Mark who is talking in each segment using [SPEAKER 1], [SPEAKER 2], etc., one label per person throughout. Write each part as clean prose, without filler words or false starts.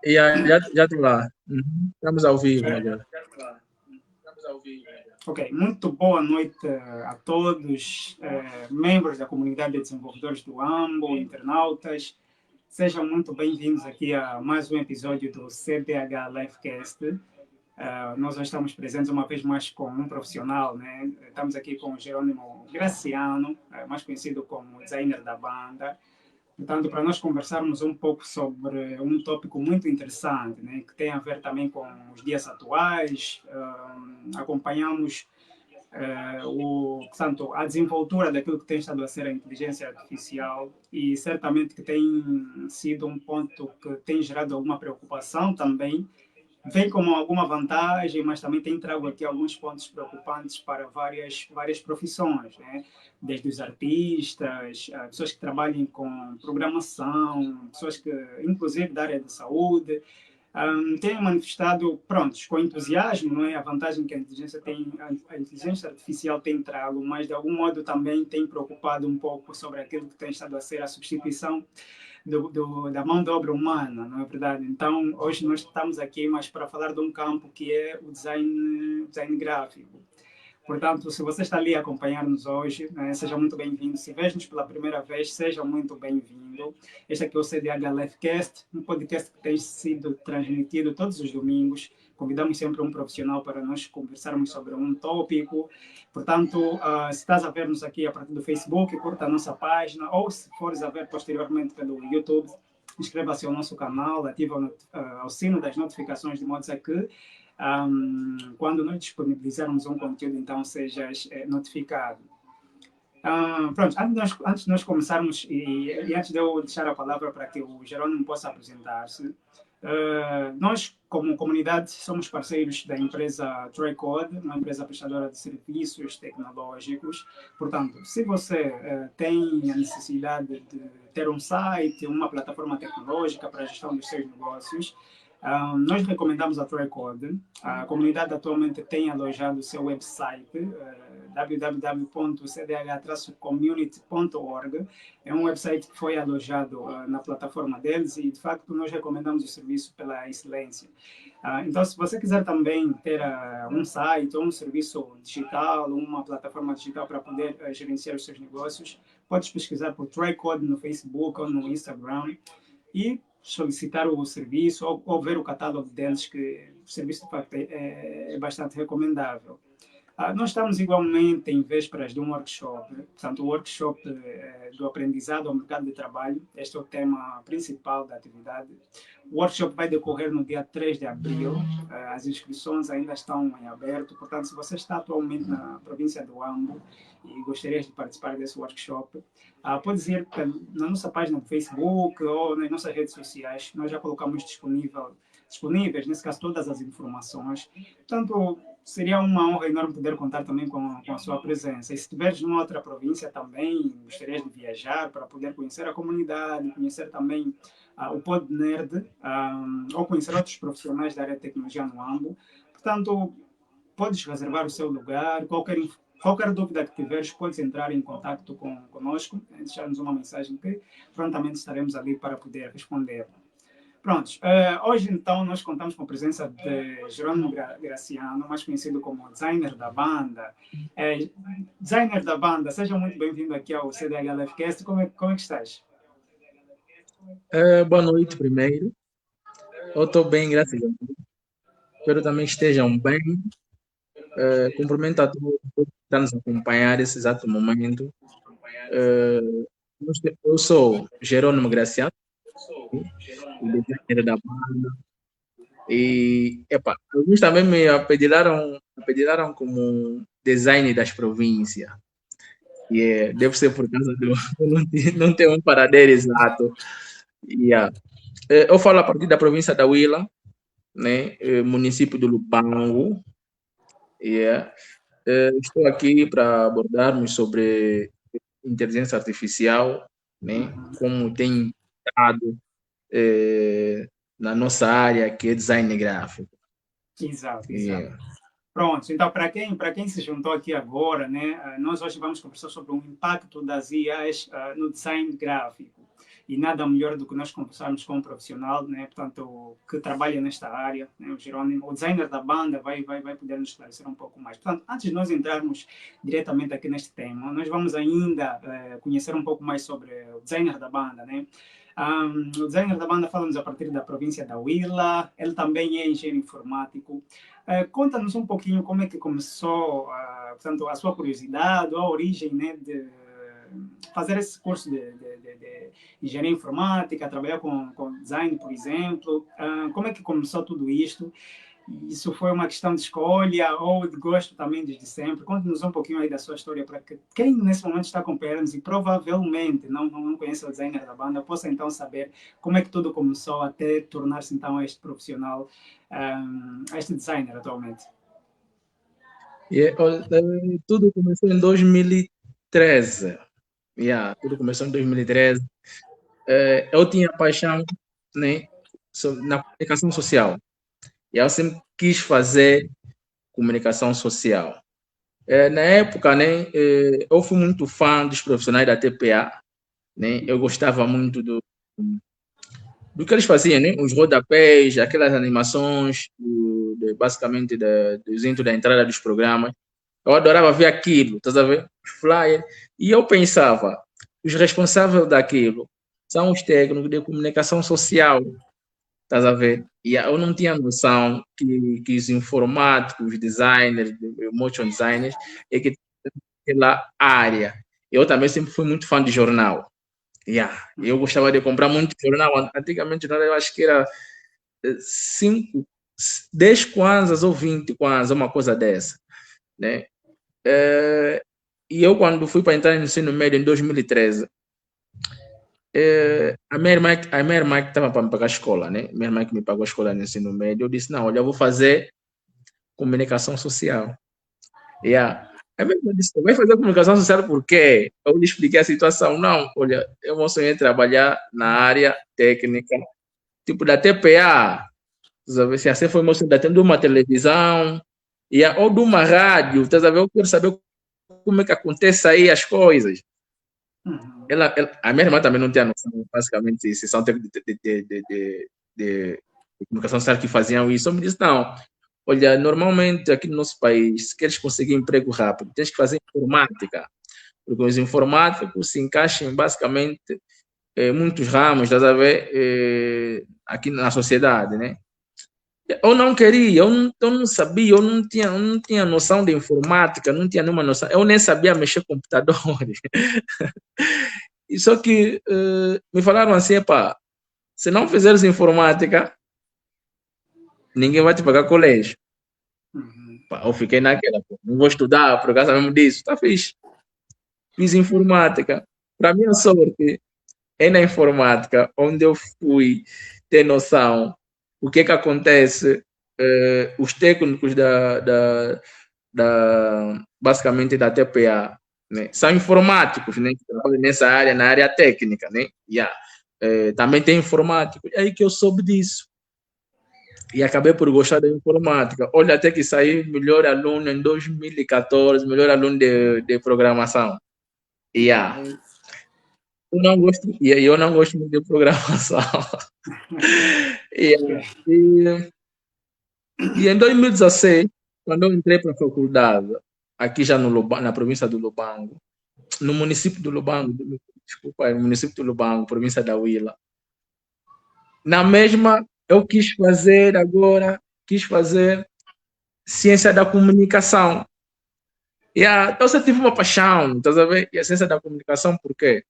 [SPEAKER 1] Já estou lá. Uhum. Estamos ao vivo já.
[SPEAKER 2] Ok, muito boa noite a todos, membros da comunidade de desenvolvedores do AMBO, internautas. Sejam muito bem-vindos aqui a mais um episódio do CDH Livecast. Nós hoje estamos presentes uma vez mais com um profissional, né? Estamos aqui com o Jerônimo Graciano, mais conhecido como designer da banda. Portanto, para nós conversarmos um pouco sobre um tópico muito interessante, né, que tem a ver também com os dias atuais, acompanhamos portanto, a desenvoltura daquilo que tem estado a ser a inteligência artificial e certamente que tem sido um ponto que tem gerado alguma preocupação também, vem como alguma vantagem, mas também tem trago aqui alguns pontos preocupantes para várias profissões, né? Desde os artistas, pessoas que trabalham com programação, pessoas que, inclusive, da área de saúde, têm manifestado, prontos, com entusiasmo, não é? A vantagem que a inteligência artificial tem trago, mas de algum modo também tem preocupado um pouco sobre aquilo que tem estado a ser a substituição da mão de obra humana, não é verdade? Então, hoje nós estamos aqui mais para falar de um campo que é o design gráfico. Portanto, se você está ali a acompanhar-nos hoje, né, seja muito bem-vindo. Se vês-nos pela primeira vez, seja muito bem-vindo. Este aqui é o CDH Livecast, um podcast que tem sido transmitido todos os domingos. Convidamos sempre um profissional para nós conversarmos sobre um tópico. Portanto, se estás a ver-nos aqui a partir do Facebook, curta a nossa página, ou se fores a ver posteriormente pelo YouTube, inscreva-se ao nosso canal, ativa o sino das notificações, de modo a que quando nós disponibilizarmos um conteúdo, então sejas notificado. Pronto, antes de nós começarmos e antes de eu deixar a palavra para que o Jerônimo possa apresentar-se, nós, como comunidade, somos parceiros da empresa Tricode, uma empresa prestadora de serviços tecnológicos. Portanto, se você tem a necessidade de ter um site, uma plataforma tecnológica para a gestão dos seus negócios, nós recomendamos a Tricode. A comunidade atualmente tem alojado o seu website, www.cdh-community.org. É um website que foi alojado na plataforma deles e, de facto, nós recomendamos o serviço pela excelência. Então, se você quiser também ter um site ou um serviço digital, uma plataforma digital para poder gerenciar os seus negócios, pode pesquisar por Tricode no Facebook ou no Instagram e solicitar o serviço ou ver o catálogo deles, que o serviço de facto é bastante recomendável. Nós estamos igualmente em vésperas de um workshop, portanto, o workshop do aprendizado ao mercado de trabalho. Este é o tema principal da atividade. O workshop vai decorrer no dia 3 de abril. As inscrições ainda estão em aberto, portanto, se você está atualmente na província do Ambo e gostaria de participar desse workshop, pode ir na nossa página do Facebook ou nas nossas redes sociais. Nós já colocamos disponíveis, nesse caso, todas as informações. Portanto, seria uma honra enorme poder contar também com a sua presença. E se estiveres numa outra província também, gostarias de viajar para poder conhecer a comunidade, conhecer também o Pod Nerd, ou conhecer outros profissionais da área de tecnologia no AMBO. Portanto, podes reservar o seu lugar, qualquer dúvida que tiveres, podes entrar em contato conosco, deixar-nos uma mensagem que prontamente estaremos ali para poder responder. Prontos, hoje então nós contamos com a presença de Jerônimo Graciano, mais conhecido como designer da banda. Designer da banda, seja muito bem-vindo aqui ao CDH Livecast. Como é que estás?
[SPEAKER 1] Boa noite, primeiro. Eu estou bem, graças a Deus. Espero também que estejam bem. Cumprimento a todos que estão nos acompanhar nesse exato momento. Eu sou Jerônimo Graciano, o designer da banda. E, alguns também me apelidaram como design das províncias. E deve ser por causa do não ter um paradeiro exato. Yeah. Eu falo a partir da província da Huila, né? Município do Lubango. Yeah. Estou aqui para abordarmos sobre inteligência artificial, né? Como tem estado na nossa área, que é design gráfico.
[SPEAKER 2] Exato.
[SPEAKER 1] Yeah.
[SPEAKER 2] Pronto, então para quem se juntou aqui agora, né, nós hoje vamos conversar sobre o impacto das IAs no design gráfico. e nada melhor do que nós conversarmos com um profissional, né, portanto, que trabalha nesta área, né, o Jerônimo, o designer da banda, vai poder nos esclarecer um pouco mais. Portanto, antes de nós entrarmos diretamente aqui neste tema, nós vamos ainda conhecer um pouco mais sobre o designer da banda, né? O designer da banda fala-nos a partir da província da Huila, ele também é engenheiro informático. Conta-nos um pouquinho como é que começou, portanto, a sua curiosidade, a origem, né, de fazer esse curso de engenharia informática, trabalhar com design, por exemplo. Como é que começou tudo isto? Isso foi uma questão de escolha ou de gosto também desde sempre? Conte-nos um pouquinho aí da sua história para que quem nesse momento está acompanhando e provavelmente não conhece o designer da banda possa então saber como é que tudo começou até tornar-se então este profissional, este designer atualmente.
[SPEAKER 1] Tudo começou em 2013. Tudo começou em 2013. Eu tinha paixão, né, na comunicação social. E eu sempre quis fazer comunicação social. Na época, né, eu fui muito fã dos profissionais da TPA, né? Eu gostava muito do que eles faziam, né? Os rodapés, aquelas animações, basicamente dos intros da entrada dos programas. Eu adorava ver aquilo, estás a ver? Os flyers. E eu pensava, os responsáveis daquilo são os técnicos de comunicação social, estás a ver? E eu não tinha noção que os informáticos, os designers, motion designers, é que aquela área. Eu também sempre fui muito fã de jornal. Eu gostava de comprar muito jornal. Antigamente, eu acho que era 5, 10 kwanzas ou 20 kwanzas, uma coisa dessa, né? E eu, quando fui para entrar no ensino médio em 2013, a minha irmã que estava para me pagar a escola, né? Minha irmã que me pagou a escola no ensino médio, eu disse, não, olha, eu vou fazer comunicação social. A minha irmã disse, vai fazer comunicação social por quê? Eu lhe expliquei a situação. Não, olha, eu vou sonhar em trabalhar na área técnica, tipo da TPA, se assim foi meu sonho, tendo uma televisão, ou de uma rádio, tá sabendo? Eu quero saber como é que acontece aí as coisas. A minha irmã também não tinha noção, basicamente, se são técnicos de comunicação social que faziam isso. Eu me disse, não, olha, normalmente aqui no nosso país, se queres conseguir emprego rápido, tens que fazer informática, porque os informáticos se encaixam em basicamente muitos ramos, estás a ver, aqui na sociedade, né? Eu não queria, eu não sabia, eu não tinha noção de informática, não tinha nenhuma noção, eu nem sabia mexer com computadores. E só que me falaram assim, pá, se não fizeres informática, ninguém vai te pagar colégio. Pá, eu fiquei naquela, não vou estudar por causa mesmo disso, tá fixe. Fiz informática. Para minha sorte, é na informática onde eu fui ter noção o que acontece, os técnicos basicamente da TPA, né? São informáticos, né? Que trabalham nessa área, na área técnica, né? Também tem informáticos. É aí que eu soube disso. E acabei por gostar da informática. Olha, até que saí melhor aluno em 2014, melhor aluno de programação. Eu não gosto muito de programação. E em 2016, quando eu entrei para a faculdade, aqui já na província do Lubango, no município do Lubango, desculpa, no município do Lubango, província da Huila, na mesma, eu quis fazer ciência da comunicação. Eu sempre tive uma paixão, estás a ver? E a ciência da comunicação, por quê?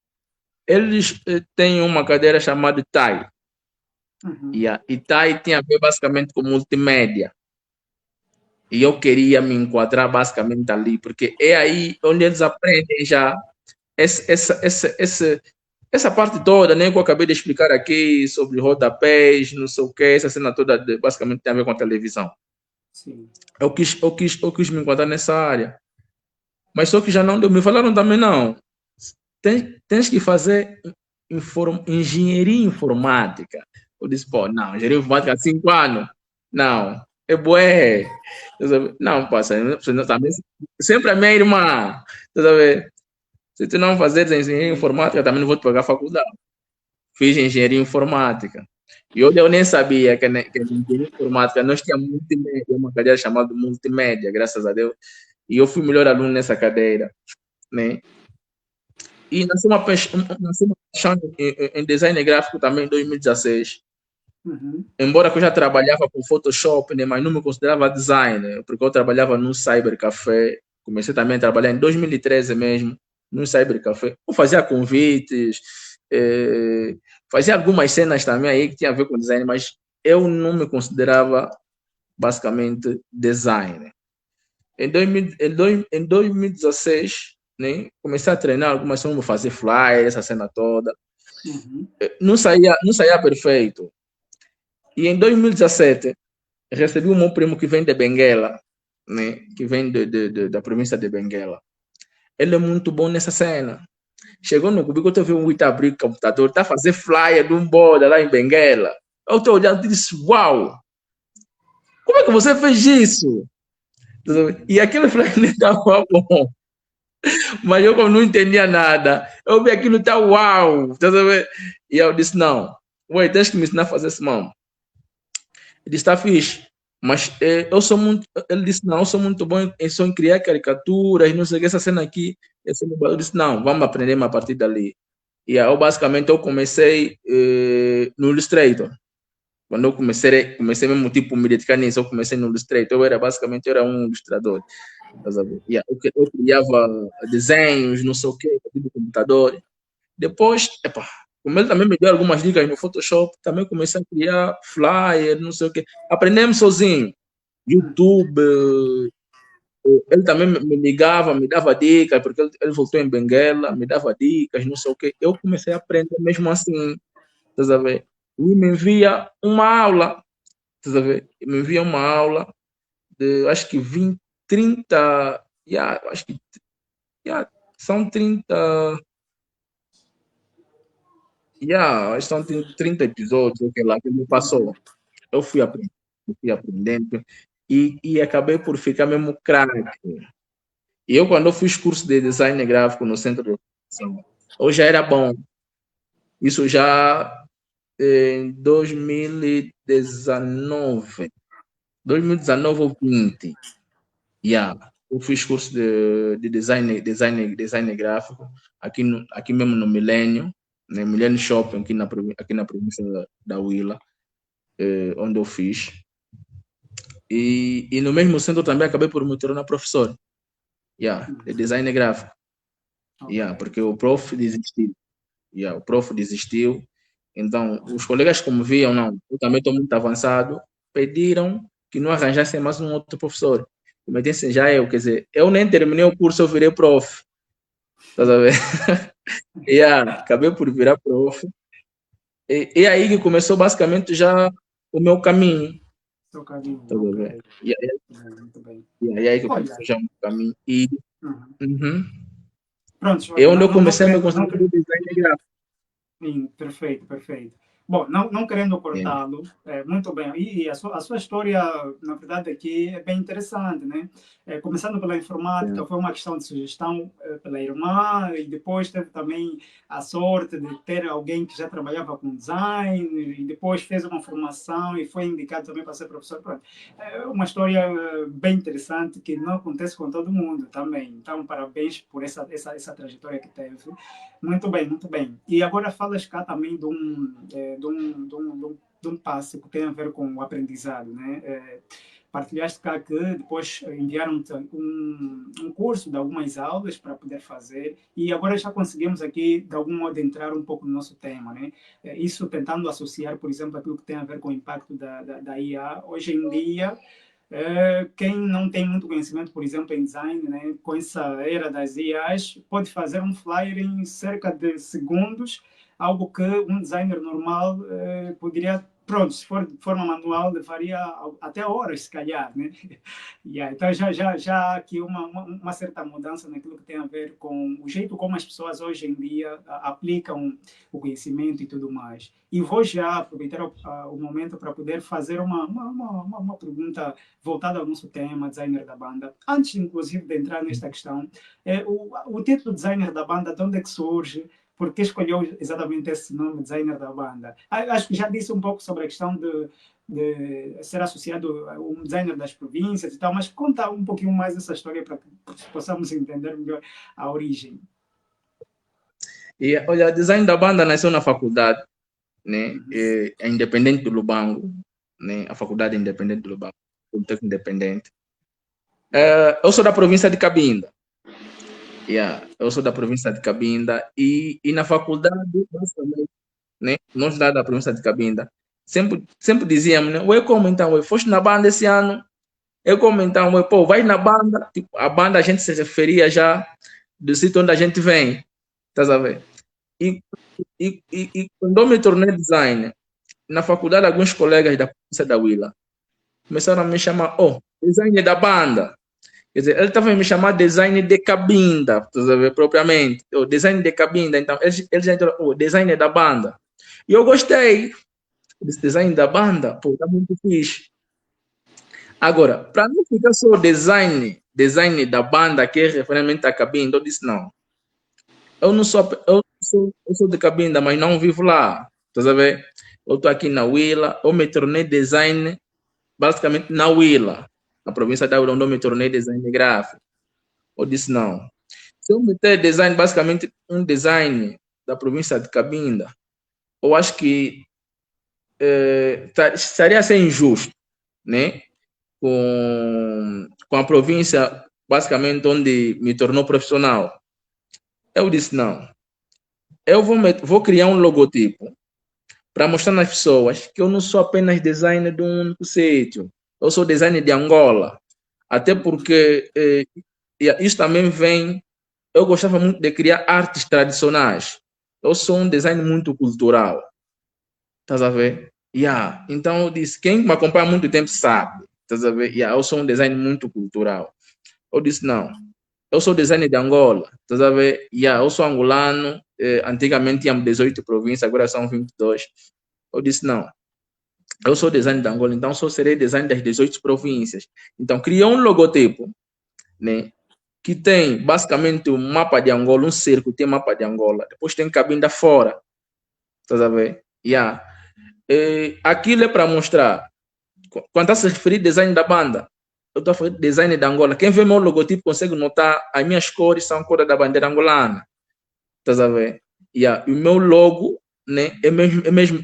[SPEAKER 1] Eles têm uma cadeira chamada TAI. E TAI tinha a ver basicamente com multimédia. E eu queria me enquadrar basicamente ali, porque é aí onde eles aprendem já essa parte toda, né, que eu acabei de explicar aqui, sobre rodapés, não sei o que, essa cena toda basicamente tem a ver com a televisão.
[SPEAKER 2] Sim.
[SPEAKER 1] Eu quis me enquadrar nessa área. Mas só que já não deu. Me falaram também, não. Tens que fazer engenharia informática. Eu disse, pô, não, engenharia informática há 5 anos. Não, é bué. Não, passa, também, sempre a minha irmã, tá vendo? Se tu não fazeres engenharia informática, também não vou te pagar a faculdade. fiz engenharia informática. E eu nem sabia que na engenharia informática nós tínhamos multimédia, uma cadeira chamada multimédia, graças a Deus. E eu fui o melhor aluno nessa cadeira, né? E nasceu uma paixão em design gráfico também em 2016.
[SPEAKER 2] Uhum.
[SPEAKER 1] Embora que eu já trabalhava com Photoshop, né, mas não me considerava designer, porque eu trabalhava num cybercafé. Comecei também a trabalhar em 2013 mesmo, num cybercafé. Eu fazia convites, fazia algumas cenas também aí que tinha a ver com design, mas eu não me considerava basicamente designer. Em 2016, né, comecei a treinar algumas cenas, vou fazer flyer, essa cena toda.
[SPEAKER 2] Uhum.
[SPEAKER 1] Não saía perfeito. E em 2017, recebi um meu primo que vem de Benguela, né? Que vem da província de Benguela. Ele é muito bom nessa cena. Chegou no cubículo, eu vi um Ita abrir o computador, tá a fazer flyer de um boda lá em Benguela. Eu estou olhando e disse, uau! Como é que você fez isso? E aquele flyer não estava bom. Mas eu como não entendia nada, eu vi aquilo, tá uau! E eu disse, não, ué, tens que me ensinar a fazer isso, mão. Ele disse, está fixe. Mas eu sou muito. Ele disse, não, eu sou muito bom só em criar caricaturas, não sei o que, essa cena aqui. Eu disse, não, vamos aprender a partir dali. E aí, basicamente, eu comecei no Illustrator. Quando eu comecei mesmo, tipo, me dedicar nisso, eu comecei no Illustrator. Basicamente, eu era um ilustrador. E aí, eu criava desenhos, não sei o que, no computador. Depois, epa, como ele também me deu algumas dicas no Photoshop, também comecei a criar flyer, não sei o quê. Aprendemos sozinho. YouTube, ele também me ligava, me dava dicas, porque ele voltou em Benguela, me dava dicas, não sei o quê. Eu comecei a aprender mesmo assim, estás a ver? E me envia uma aula, estás a ver? Me envia uma aula de, acho que 20, 30, yeah, acho que yeah, são 30. Estão 30 episódios, que lá que me passou. Eu fui aprendendo e acabei por ficar mesmo craque. E eu, quando eu fiz curso de design gráfico no centro de educação, eu já era bom. Isso já em 2019. 2019 ou 20. Eu fiz curso de design gráfico aqui mesmo no Milênio, no Milênio Shopping, aqui na província da Huila, onde eu fiz. E no mesmo centro também acabei por me tornar professor, de design gráfico.
[SPEAKER 2] Okay.
[SPEAKER 1] Porque o prof desistiu. Então, os colegas como viam, não, eu também estou muito avançado, pediram que não arranjassem mais um outro professor. Eu me disse, já eu, quer dizer, eu nem terminei o curso, eu virei prof. Estás a ver? Acabei por virar prof. E aí que começou basicamente já o meu caminho.
[SPEAKER 2] Seu caminho,
[SPEAKER 1] Estás a ver?
[SPEAKER 2] ok.
[SPEAKER 1] E aí,
[SPEAKER 2] Muito bem.
[SPEAKER 1] e aí que
[SPEAKER 2] Olha,
[SPEAKER 1] começou já o meu caminho.
[SPEAKER 2] uhum.
[SPEAKER 1] Uhum,
[SPEAKER 2] Pronto,
[SPEAKER 1] é
[SPEAKER 2] olha,
[SPEAKER 1] onde
[SPEAKER 2] não,
[SPEAKER 1] eu
[SPEAKER 2] não, não
[SPEAKER 1] comecei a me
[SPEAKER 2] querendo, não,
[SPEAKER 1] concentrar no design gráfico.
[SPEAKER 2] sim, perfeito, perfeito. Bom, não querendo
[SPEAKER 1] É,
[SPEAKER 2] cortá-lo, muito bem. E a sua história, na verdade, aqui é bem interessante, né? Começando pela informática, foi uma questão de sugestão pela irmã, e depois teve também a sorte de ter alguém que já trabalhava com design, e depois fez uma formação e foi indicado também para ser professor. Pronto. É uma história bem interessante que não acontece com todo mundo também. Então, parabéns por essa trajetória que teve. Muito bem, muito bem. E agora falas cá também de um passo que tem a ver com o aprendizado, né? Partilhaste cá que depois enviaram-te um curso de algumas aulas para poder fazer e agora já conseguimos aqui, de algum modo, entrar um pouco no nosso tema, né? Isso tentando associar, por exemplo, aquilo que tem a ver com o impacto da IA. Hoje em dia, quem não tem muito conhecimento, por exemplo, em design, né, com essa era das IAs, pode fazer um flyer em cerca de segundos, algo que um designer normal poderia, pronto, se for de forma manual, levaria até horas, se calhar, né? Então já há aqui uma certa mudança naquilo que tem a ver com o jeito como as pessoas hoje em dia aplicam o conhecimento e tudo mais. E vou já aproveitar o momento para poder fazer uma pergunta voltada ao nosso tema, designer da banda. Antes, inclusive, de entrar nesta questão, o título designer da banda, de onde é que surge? por que escolheu exatamente esse nome, designer da banda? Acho que já disse um pouco sobre a questão de ser associado a um designer das províncias e tal, mas conta um pouquinho mais essa história para que possamos entender melhor a origem.
[SPEAKER 1] E, olha, o design da banda nasceu na faculdade, né? É independente do Lubango, né? A faculdade é independente do Lubango, Politécnico independente. Eu sou da província de Cabinda. Eu sou da província de Cabinda e na faculdade, basicamente, né? Nós lá da província de Cabinda, sempre dizíamos, né? Ué, como então? Ué, foste na banda esse ano? Eu como então? Ué, pô, vai na banda? Tipo, a banda a gente se referia já do sítio onde a gente vem, tá sabendo? E quando eu me tornei designer, na faculdade, alguns colegas da província da Willa começaram a me chamar, design da banda. Quer dizer, ele estava a me chamar design de cabinda, propriamente. O design de cabinda, então, eles já entraram, design da banda. E eu gostei desse design da banda, pô, tá muito fixe. Agora, para não ficar só design da banda, que é referente à cabinda, eu disse, não. Eu sou de Cabinda, mas não vivo lá. Tá sabendo? Eu estou aqui na Willa, eu me tornei design basicamente na Willa, na província da Willa, onde eu me tornei design gráfico. Eu disse, não. Se eu meter design, basicamente um design da província de Cabinda, eu acho que estaria a ser injusto, né? Com a província, basicamente, onde me tornou profissional. Eu disse, não. Eu vou criar um logotipo para mostrar nas pessoas que eu não sou apenas designer de um único sítio. Eu sou designer de Angola. Até porque isso também vem. Eu gostava muito de criar artes tradicionais. Eu sou um designer muito cultural. Estás a ver? Então eu disse: quem me acompanha há muito tempo sabe. Estás a ver? Eu sou um designer muito cultural. Eu disse: não. Eu sou designer de Angola. Estás a ver? Eu sou angolano. Antigamente tínhamos 18 províncias, agora são 22. Eu disse: não. Eu sou designer de Angola, então só serei designer das 18 províncias. Então, criou um logotipo, né? Que tem basicamente um mapa de Angola, um cerco, tem mapa de Angola. Depois tem Cabinda fora. Estás a ver? Aquilo é para mostrar. Quando está a se referir ao design da banda, eu estou a falar de design da Angola. Quem vê meu logotipo consegue notar as minhas cores são cores da bandeira angolana. Estás a ver? E o meu logo, né, é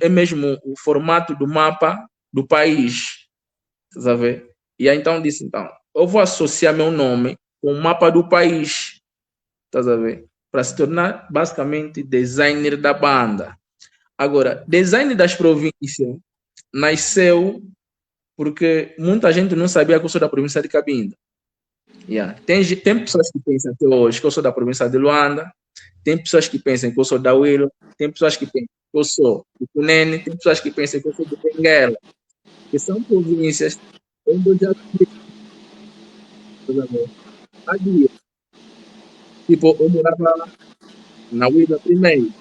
[SPEAKER 1] mesmo o formato do mapa do país. Estás a ver? Então disse, então, eu vou associar meu nome com o mapa do país. Estás a ver? Para se tornar basicamente designer da banda. Agora, design das províncias nasceu porque muita gente não sabia que eu sou da província de Cabinda. Tem pessoas que pensam até hoje que eu sou da província de Luanda, tem pessoas que pensam que eu sou da Willa, tem pessoas que pensam que eu sou de Cunene, tem pessoas que pensam que eu sou de Benguela, que são províncias onde eu já sabia. Tipo, eu morava na Willa primeiro.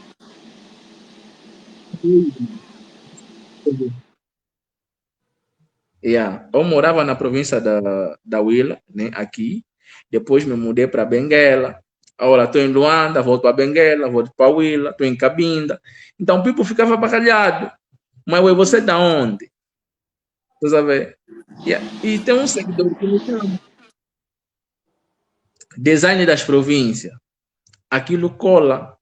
[SPEAKER 1] Eu morava na província da Willa, né, aqui. Depois me mudei para Benguela. Agora estou em Luanda, volto para Benguela, volto para Willa, estou em Cabinda. Então o people ficava bacalhado. Mas ué, você é da onde? Você sabe? E tem um seguidor que me chama. Design das províncias. Aquilo cola.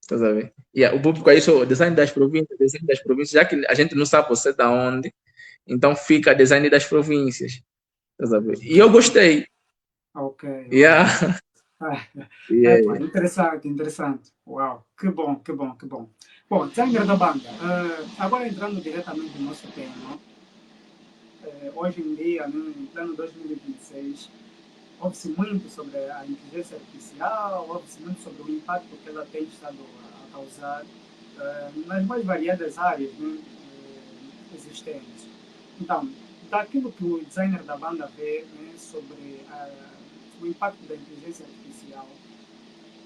[SPEAKER 1] Você sabe? O público é isso, design das províncias, já que a gente não sabe você é da onde, então fica design das províncias. Você sabe? E eu gostei.
[SPEAKER 2] Ok.
[SPEAKER 1] Yeah.
[SPEAKER 2] Yeah. Interessante, interessante. Uau, que bom, que bom, que bom. Bom, designer da banda. Agora entrando diretamente no nosso tema. Hoje em dia, no plano 2026, ouve-se muito sobre a inteligência artificial, ouve-se muito sobre o impacto que ela tem estado a causar nas mais variadas áreas, né, existentes. Então, daquilo que o designer da banda vê, né, sobre o impacto da inteligência artificial,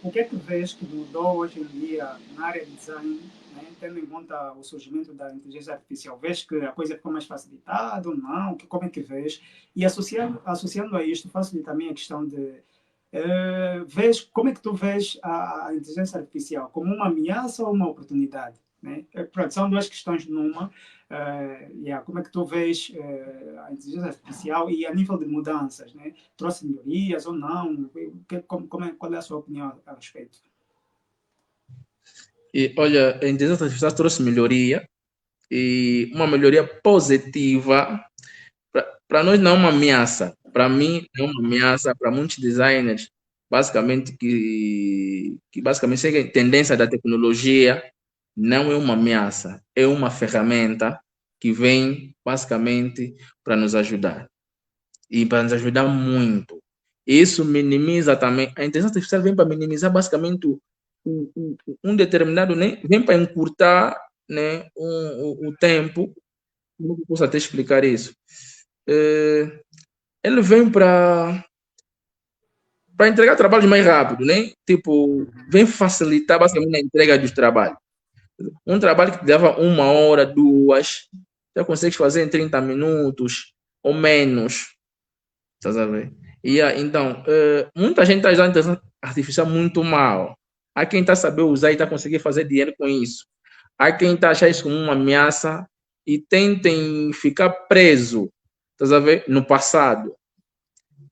[SPEAKER 2] o que é que vês que mudou hoje em dia na área de design, né, tendo em conta o surgimento da inteligência artificial? Vês que a coisa ficou mais facilitada ou não? Como é que vês? E associando a isto, faço-lhe também a questão de como é que tu vês a inteligência artificial? Como uma ameaça ou uma oportunidade? Né? Pronto, são duas questões numa. Como é que tu vês a inteligência artificial e a nível de mudanças? Né? Trouxe melhorias ou não? Qual é a sua opinião a respeito?
[SPEAKER 1] E olha, a inteligência artificial trouxe melhoria e uma melhoria positiva. Para nós não é uma ameaça. Para mim é uma ameaça. Para muitos designers, basicamente que basicamente seguem tendência da tecnologia, não é uma ameaça, é uma ferramenta que vem basicamente para nos ajudar e para nos ajudar muito. Isso minimiza também. A inteligência artificial vem para minimizar basicamente um determinado, né? Vem para encurtar, né, o tempo. Como eu posso até explicar isso? Ele vem para entregar trabalhos mais rápido, né? Tipo, vem facilitar basicamente a entrega dos trabalhos. Um trabalho que dava 1 hora, 2, já consegues fazer em 30 minutos ou menos. Estás a ver? Então, muita gente está usando a inteligência artificial muito mal. Há quem está sabendo usar e está conseguindo fazer dinheiro com isso. Há quem está achando isso como uma ameaça e tentem ficar preso, estás a ver? No passado.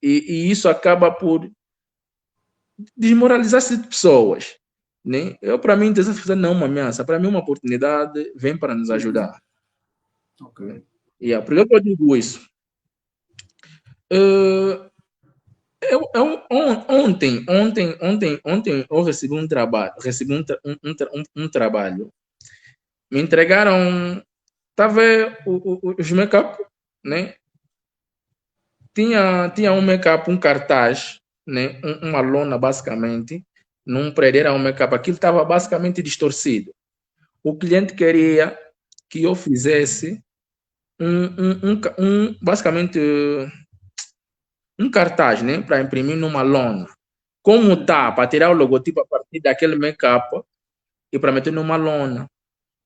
[SPEAKER 1] E isso acaba por desmoralizar essas pessoas. Né? Para mim, a inteligência artificial não é uma ameaça. Para mim, é uma oportunidade, vem para nos ajudar.
[SPEAKER 2] Ok.
[SPEAKER 1] Por que eu digo isso? Ontem eu recebi um trabalho, um trabalho. Me entregaram, estava os make-up, né? Tinha um make-up, um cartaz, né? Uma lona basicamente, num prédio era um make-up. Aquilo estava basicamente distorcido. O cliente queria que eu fizesse basicamente um cartaz, né? Para imprimir numa lona. Como tá, para tirar o logotipo a partir daquele make-up e para meter numa lona.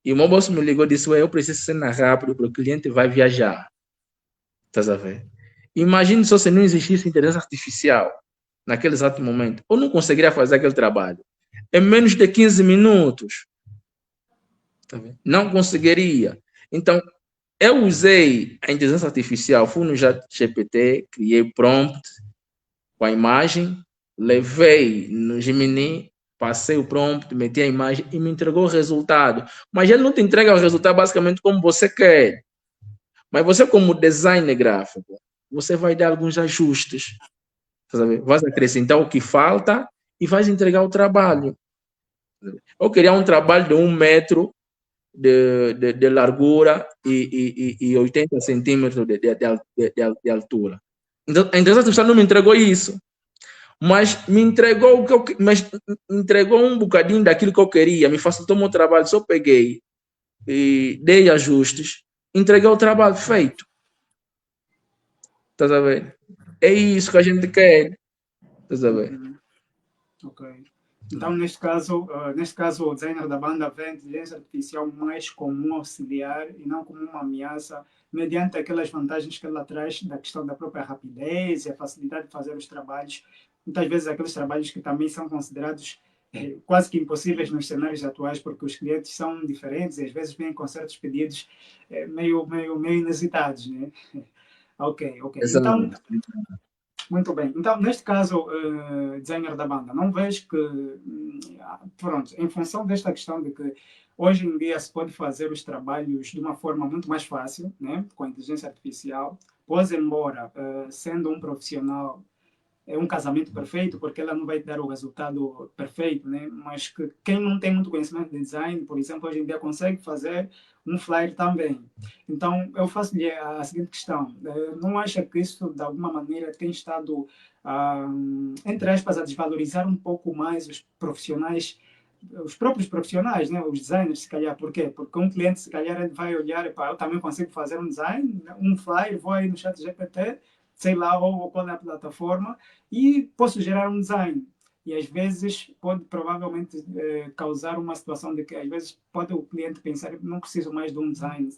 [SPEAKER 1] E o meu boss me ligou e disse: Ué, eu preciso ser rápido porque o cliente vai viajar. Estás a ver? Imagine só se não existisse inteligência artificial naquele exato momento. Eu não conseguiria fazer aquele trabalho. Em menos de 15 minutos. Tá vendo? Não conseguiria. Então, eu usei a inteligência artificial, fui no GPT, criei prompt com a imagem, levei no Gemini, passei o prompt, meti a imagem e me entregou o resultado. Mas ele não te entrega o resultado basicamente como você quer. Mas você, como designer gráfico, você vai dar alguns ajustes. Sabe? Vai acrescentar o que falta e vai entregar o trabalho. Eu queria um trabalho de 1 metro de largura e 80 centímetros de altura. Então, a inteligência artificial não me entregou isso, mas me entregou entregou um bocadinho daquilo que eu queria, me facilitou o meu trabalho. Só peguei e dei ajustes, entreguei o trabalho feito. Estás a ver? É isso que a gente quer. Estás a ver?
[SPEAKER 2] Ok. Então, neste caso, o designer da banda vê a inteligência artificial mais como um auxiliar e não como uma ameaça, mediante aquelas vantagens que ela traz da questão da própria rapidez e a facilidade de fazer os trabalhos. Muitas vezes, aqueles trabalhos que também são considerados quase que impossíveis nos cenários atuais, porque os clientes são diferentes e às vezes vêm com certos pedidos meio inusitados. Né? Ok. Então,
[SPEAKER 1] Exato.
[SPEAKER 2] muito bem. Então, neste caso, designer da banda, não vejo que, pronto, em função desta questão de que hoje em dia se pode fazer os trabalhos de uma forma muito mais fácil, né, com a inteligência artificial, pois embora sendo um profissional é um casamento perfeito, porque ela não vai dar o resultado perfeito, né? Mas que quem não tem muito conhecimento de design, por exemplo, hoje em dia consegue fazer um flyer também. Então, eu faço-lhe a seguinte questão: não acha que isso, de alguma maneira, tem estado, entre aspas, a desvalorizar um pouco mais os profissionais, os próprios profissionais, né? Os designers, se calhar? Por quê? Porque um cliente, se calhar, ele vai olhar, eu também consigo fazer um design, um flyer, vou aí no chat GPT, sei lá, ou qual é a plataforma, e posso gerar um design. E às vezes pode provavelmente causar uma situação de que às vezes pode o cliente pensar, não preciso mais de um design,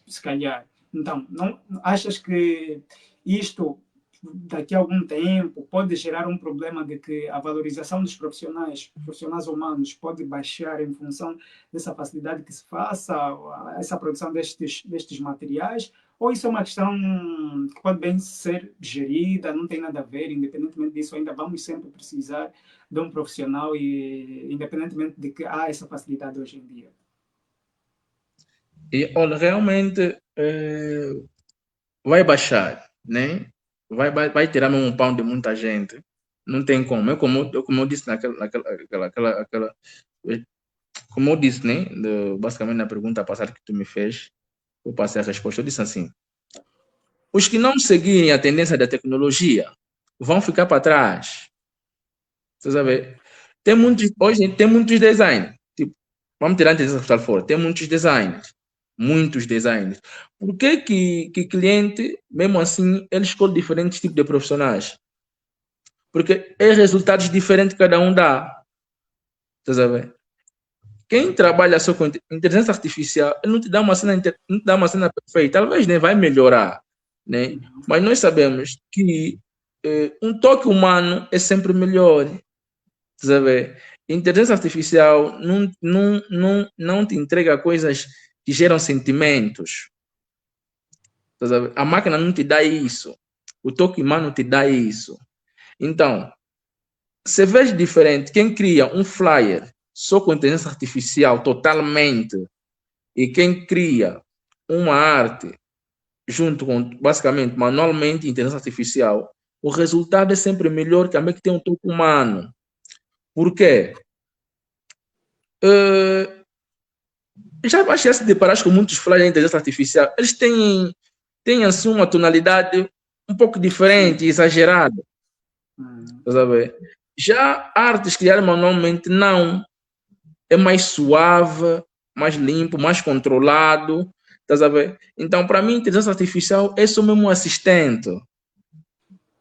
[SPEAKER 2] se calhar. Então, não achas que isto daqui a algum tempo pode gerar um problema de que a valorização dos profissionais humanos pode baixar em função dessa facilidade que se faça essa produção destes materiais, ou isso é uma questão que pode bem ser gerida, não tem nada a ver, independentemente disso, ainda vamos sempre precisar de um profissional, e independentemente de que há essa facilidade hoje em dia.
[SPEAKER 1] E olha, realmente vai baixar, né? Vai tirar mesmo um pão de muita gente. Não tem como. Como eu disse como eu disse, né? Basicamente na pergunta passada que tu me fez, eu passei a resposta. Eu disse assim: os que não seguirem a tendência da tecnologia vão ficar para trás. Você sabe? Hoje tem muitos designs. Tipo, vamos tirar a inteligência artificial fora. Tem muitos designs. Muitos designs. Por que cliente, mesmo assim, ele escolhe diferentes tipos de profissionais? Porque é resultados diferentes que cada um dá. Você sabe? Quem trabalha só com inteligência artificial, ele não te dá uma cena, não te dá uma cena perfeita. Talvez né, vai melhorar, né? Mas nós sabemos que um toque humano é sempre melhor. Sabe? Inteligência artificial não te entrega coisas que geram sentimentos. Sabe? A máquina não te dá isso. O toque humano te dá isso. Então, você vê diferente quem cria um flyer só com inteligência artificial totalmente e quem cria uma arte junto com, basicamente, manualmente, inteligência artificial, o resultado é sempre melhor que a que tem um toque humano. Por quê? Já se deparar com muitos flyers de inteligência artificial, eles têm assim uma tonalidade um pouco diferente, exagerada. Sabe? Já artes criadas manualmente, não. É mais suave, mais limpo, mais controlado. Tá sabe? Então, para mim, inteligência artificial é só mesmo um assistente.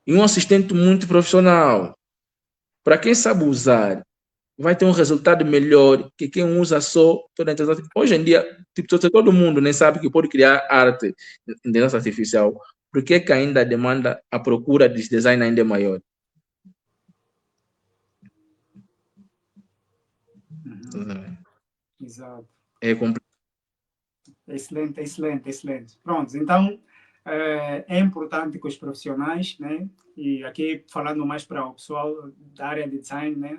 [SPEAKER 1] E um assistente muito profissional. Para quem sabe usar, vai ter um resultado melhor que quem usa só toda a inteligência. Hoje em dia, tipo, todo mundo nem sabe que pode criar arte em inteligência artificial. Por que ainda a demanda, a procura de design ainda é maior?
[SPEAKER 2] Exato.
[SPEAKER 1] É complicado.
[SPEAKER 2] Excelente, excelente, excelente. Pronto, então é importante que os profissionais, né, e aqui falando mais para o pessoal da área de design, né,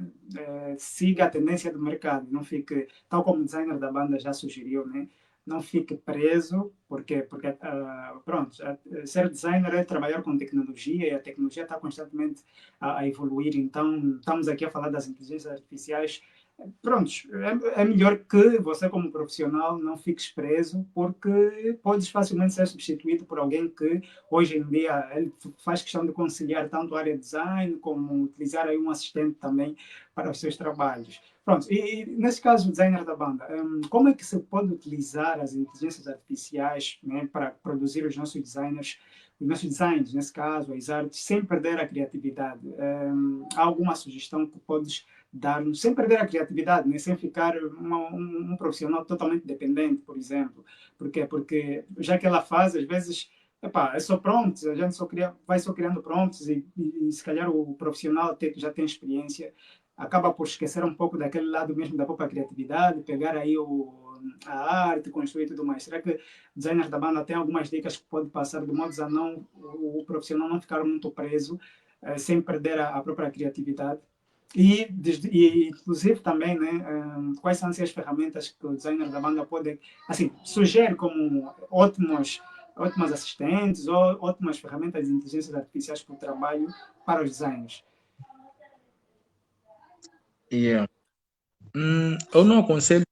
[SPEAKER 2] siga a tendência do mercado, não fique, tal como o designer da banda já sugeriu, né, não fique preso, porque pronto, ser designer é trabalhar com tecnologia e a tecnologia está constantemente a evoluir, então estamos aqui a falar das inteligências artificiais. Prontos, é melhor que você, como profissional, não fiques preso, porque podes facilmente ser substituído por alguém que, hoje em dia, ele faz questão de conciliar tanto a área de design, como utilizar aí um assistente também para os seus trabalhos. Pronto, e nesse caso, o designer da banda, como é que se pode utilizar as inteligências artificiais, né, para produzir os nossos designs, nesse caso, as artes, sem perder a criatividade? Há alguma sugestão que podes dar, sem perder a criatividade, né? Sem ficar um profissional totalmente dependente, por exemplo? Por quê? Porque já que ela faz, às vezes, epá, é só prompts, a gente vai só criando prompts e se calhar o profissional até que já tem experiência acaba por esquecer um pouco daquele lado mesmo da própria criatividade, pegar aí a arte, construir tudo mais. Será que o designer da banda tem algumas dicas que pode passar de modo a não o profissional não ficar muito preso, sem perder a própria criatividade? E inclusive também, né, quais são as ferramentas que o designer da banda pode, assim, sugerir como ótimas assistentes ou ótimas ferramentas de inteligência artificiais para o trabalho para os designers?
[SPEAKER 1] Yeah. Eu não aconselho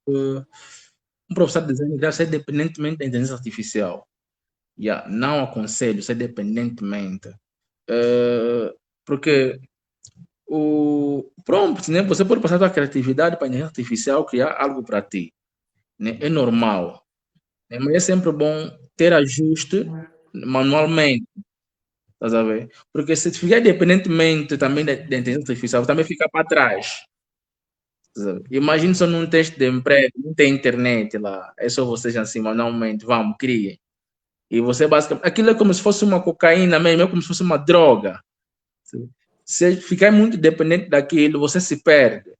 [SPEAKER 1] um professor de design já ser dependentemente da inteligência artificial. Yeah. Não aconselho ser dependentemente. Porque o prompt, né? Você pode passar a sua criatividade para a inteligência artificial criar algo para ti, né? É normal, né? Mas é sempre bom ter ajuste manualmente, tá a ver? Porque se ficar dependentemente também da inteligência artificial, também fica para trás. Tá. Imagina só num teste de emprego, não tem internet lá, é só vocês assim manualmente, vamos, criem. E você basicamente. Aquilo é como se fosse uma cocaína mesmo, é como se fosse uma droga. Se ficar muito dependente daquilo, você se perde.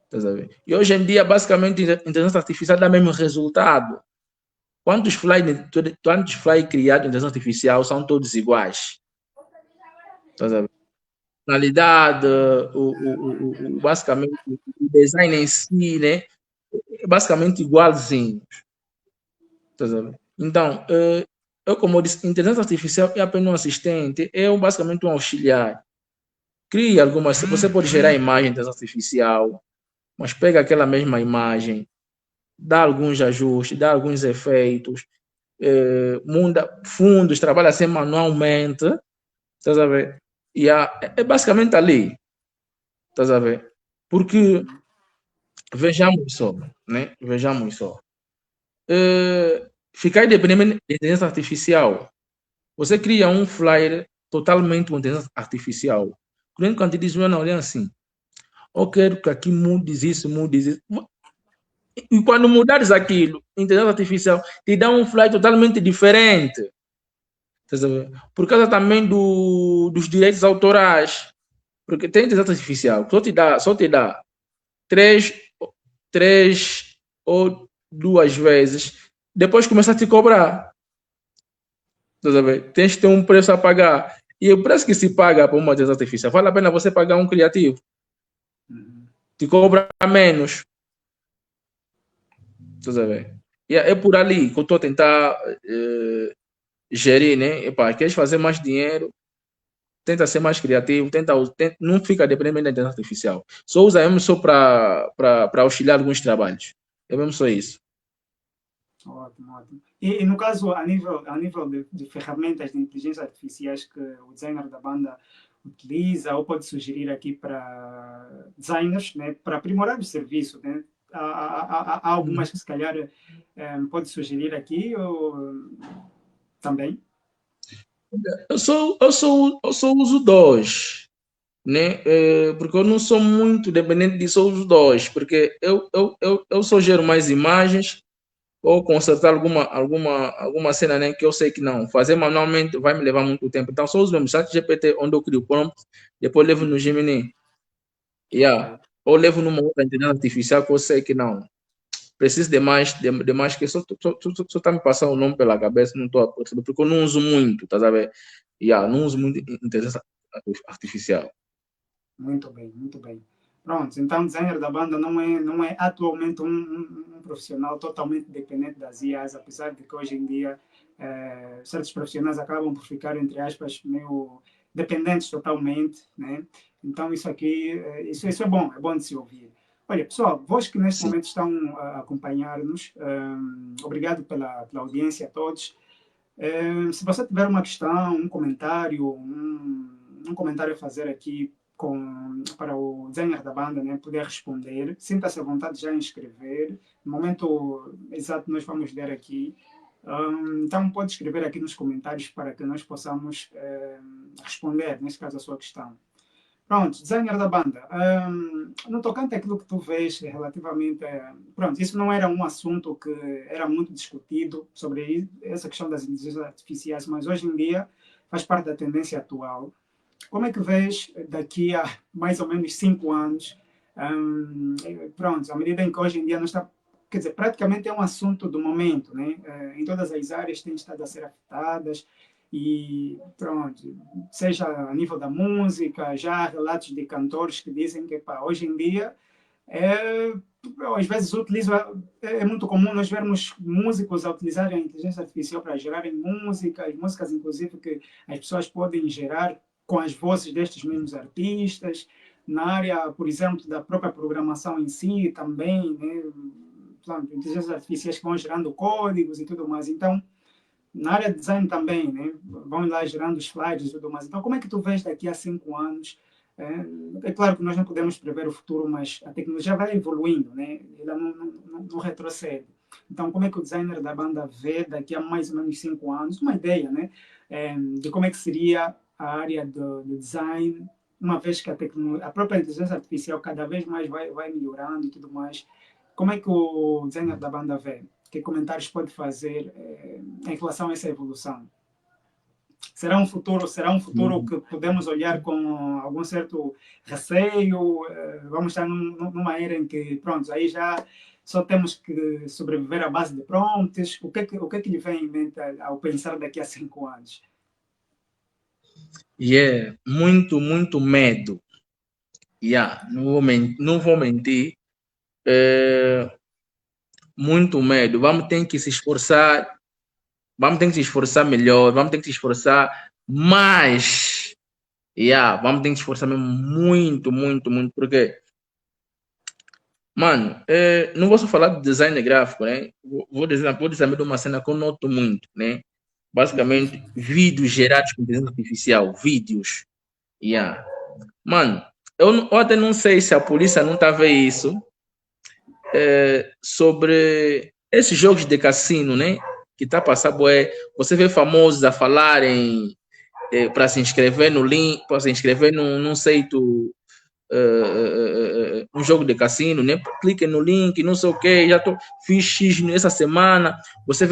[SPEAKER 1] Tá sabendo? E hoje em dia, basicamente, a inteligência artificial dá mesmo resultado. Quantos fly criados em inteligência artificial são todos iguais? Tá sabendo? Personalidade, basicamente, o design em si, né? É basicamente igualzinho. Tá sabendo? Então, eu, como eu disse, inteligência artificial é apenas um assistente, basicamente um auxiliar. Cria algumas. Você pode gerar imagem de inteligência artificial, mas pega aquela mesma imagem, dá alguns ajustes, dá alguns efeitos, muda fundos, trabalha assim manualmente, tá a ver? E é basicamente ali, tá a ver? Porque, vejamos só, né? Vejamos só. Ficar dependendo de inteligência artificial, você cria um flyer totalmente com inteligência artificial. O cliente, quando te diz, não, olha assim, eu quero que aqui mudes isso, mudes isso. E quando mudares aquilo, inteligência artificial te dá um flyer totalmente diferente. Tá sabendo? Por causa também dos direitos autorais. Porque tem inteligência artificial, só te dá três, três ou duas vezes, depois começa a te cobrar. Tá sabendo? Tens que ter um preço a pagar. E o preço que se paga para uma inteligência artificial, vale a pena você pagar um criativo. Te cobra menos. Tá sabendo? E é por ali que eu estou a tentar gerir, né? Epá, queres fazer mais dinheiro? Tenta ser mais criativo, não fica dependendo da inteligência artificial. Só usa mesmo só para auxiliar alguns trabalhos. É mesmo só isso.
[SPEAKER 2] Ótimo, ótimo. E no caso, a nível de ferramentas de inteligência artificiais que o designer da banda utiliza ou pode sugerir aqui para designers, né, para aprimorar o serviço, né? Há algumas que se calhar pode sugerir aqui ou também?
[SPEAKER 1] Eu só uso dois, né? Porque eu não sou muito dependente disso, eu uso dois, porque eu só gero mais imagens ou consertar alguma cena, né, que eu sei que não. Fazer manualmente vai me levar muito tempo. Então, só uso mesmo chat GPT, onde eu crio o prompt, depois levo no Gemini. Yeah.
[SPEAKER 2] Ok.
[SPEAKER 1] Ou levo numa outra inteligência artificial que eu sei que não. Preciso de mais que só tá me passando o nome pela cabeça, não estou a perceber, porque eu não uso muito, tá sabendo? Yeah, não uso muito inteligência artificial.
[SPEAKER 2] Muito bem, muito bem. Pronto, então o designer da banda não é atualmente um profissional totalmente dependente das IAs, apesar de que hoje em dia certos profissionais acabam por ficar, entre aspas, meio dependentes totalmente, né? Então isso aqui, isso é bom de se ouvir. Olha, pessoal, vós que neste
[SPEAKER 1] Sim.
[SPEAKER 2] momento estão a acompanhar-nos, obrigado pela audiência a todos. Se você tiver uma questão, um comentário, um comentário a fazer aqui para o designer da banda, né, poder responder, sinta-se à vontade já em escrever. No momento exato, nós vamos ler aqui. Então, pode escrever aqui nos comentários para que nós possamos responder, neste caso, a sua questão. Pronto, designer da banda. No tocante àquilo que tu vês relativamente. Pronto, isso não era um assunto que era muito discutido sobre essa questão das inteligências artificiais, mas hoje em dia faz parte da tendência atual. Como é que vês daqui a mais ou menos 5 anos? Pronto, à medida em que hoje em dia não está. Quer dizer, praticamente é um assunto do momento, né? Em todas as áreas têm estado a ser afetadas e pronto, seja a nível da música, já há relatos de cantores que dizem que pá, hoje em dia é, às vezes é muito comum nós vermos músicos a utilizarem a inteligência artificial para gerarem músicas inclusive que as pessoas podem gerar com as vozes destes mesmos artistas, na área, por exemplo, da própria programação em si também, né? Inteligências artificiais que vão gerando códigos e tudo mais. Então, na área de design também, né? Vão lá gerando os slides e tudo mais. Então, como é que tu vês daqui a 5 anos? É claro que nós não podemos prever o futuro, mas a tecnologia vai evoluindo, né? Ela não retrocede. Então, como é que o designer da banda vê daqui a mais ou menos 5 anos? Uma ideia, né? De como é que seria a área do design, uma vez que a própria inteligência artificial cada vez mais vai melhorando e tudo mais. Como é que o designer da banda vê? que comentários pode fazer em relação a essa evolução? Será um futuro que podemos olhar com algum certo receio? Vamos estar numa era em que, pronto, aí já só temos que sobreviver à base de prompts. O que é que lhe vem em mente ao pensar daqui a 5 anos?
[SPEAKER 1] Muito, muito medo. Não vou mentir. Muito medo. Vamos ter que se esforçar. Vamos ter que se esforçar melhor. Vamos ter que se esforçar mais. Vamos ter que se esforçar mesmo muito, muito, muito. Porque, mano, não vou só falar de design gráfico, né? Vou dizer de uma cena que eu noto muito, né? Basicamente, vídeos gerados com inteligência artificial. Vídeos. Mano, eu até não sei se a polícia não tá a ver isso. Sobre esses jogos de cassino, né? Que tá passando, você vê famosos a falarem para se inscrever no link, para se inscrever num site, um jogo de cassino, né? Clique no link, não sei o que, fiz X nessa semana. Você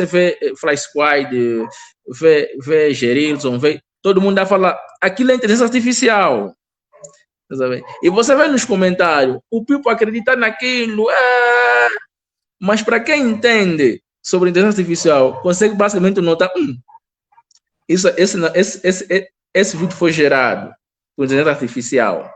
[SPEAKER 1] vê Fly Squad, vê Gerilson, vê todo mundo a falar. Aquilo é inteligência artificial. E você vê nos comentários, o Pipo acredita naquilo, mas para quem entende sobre inteligência artificial, consegue basicamente notar, esse vídeo foi gerado por inteligência artificial.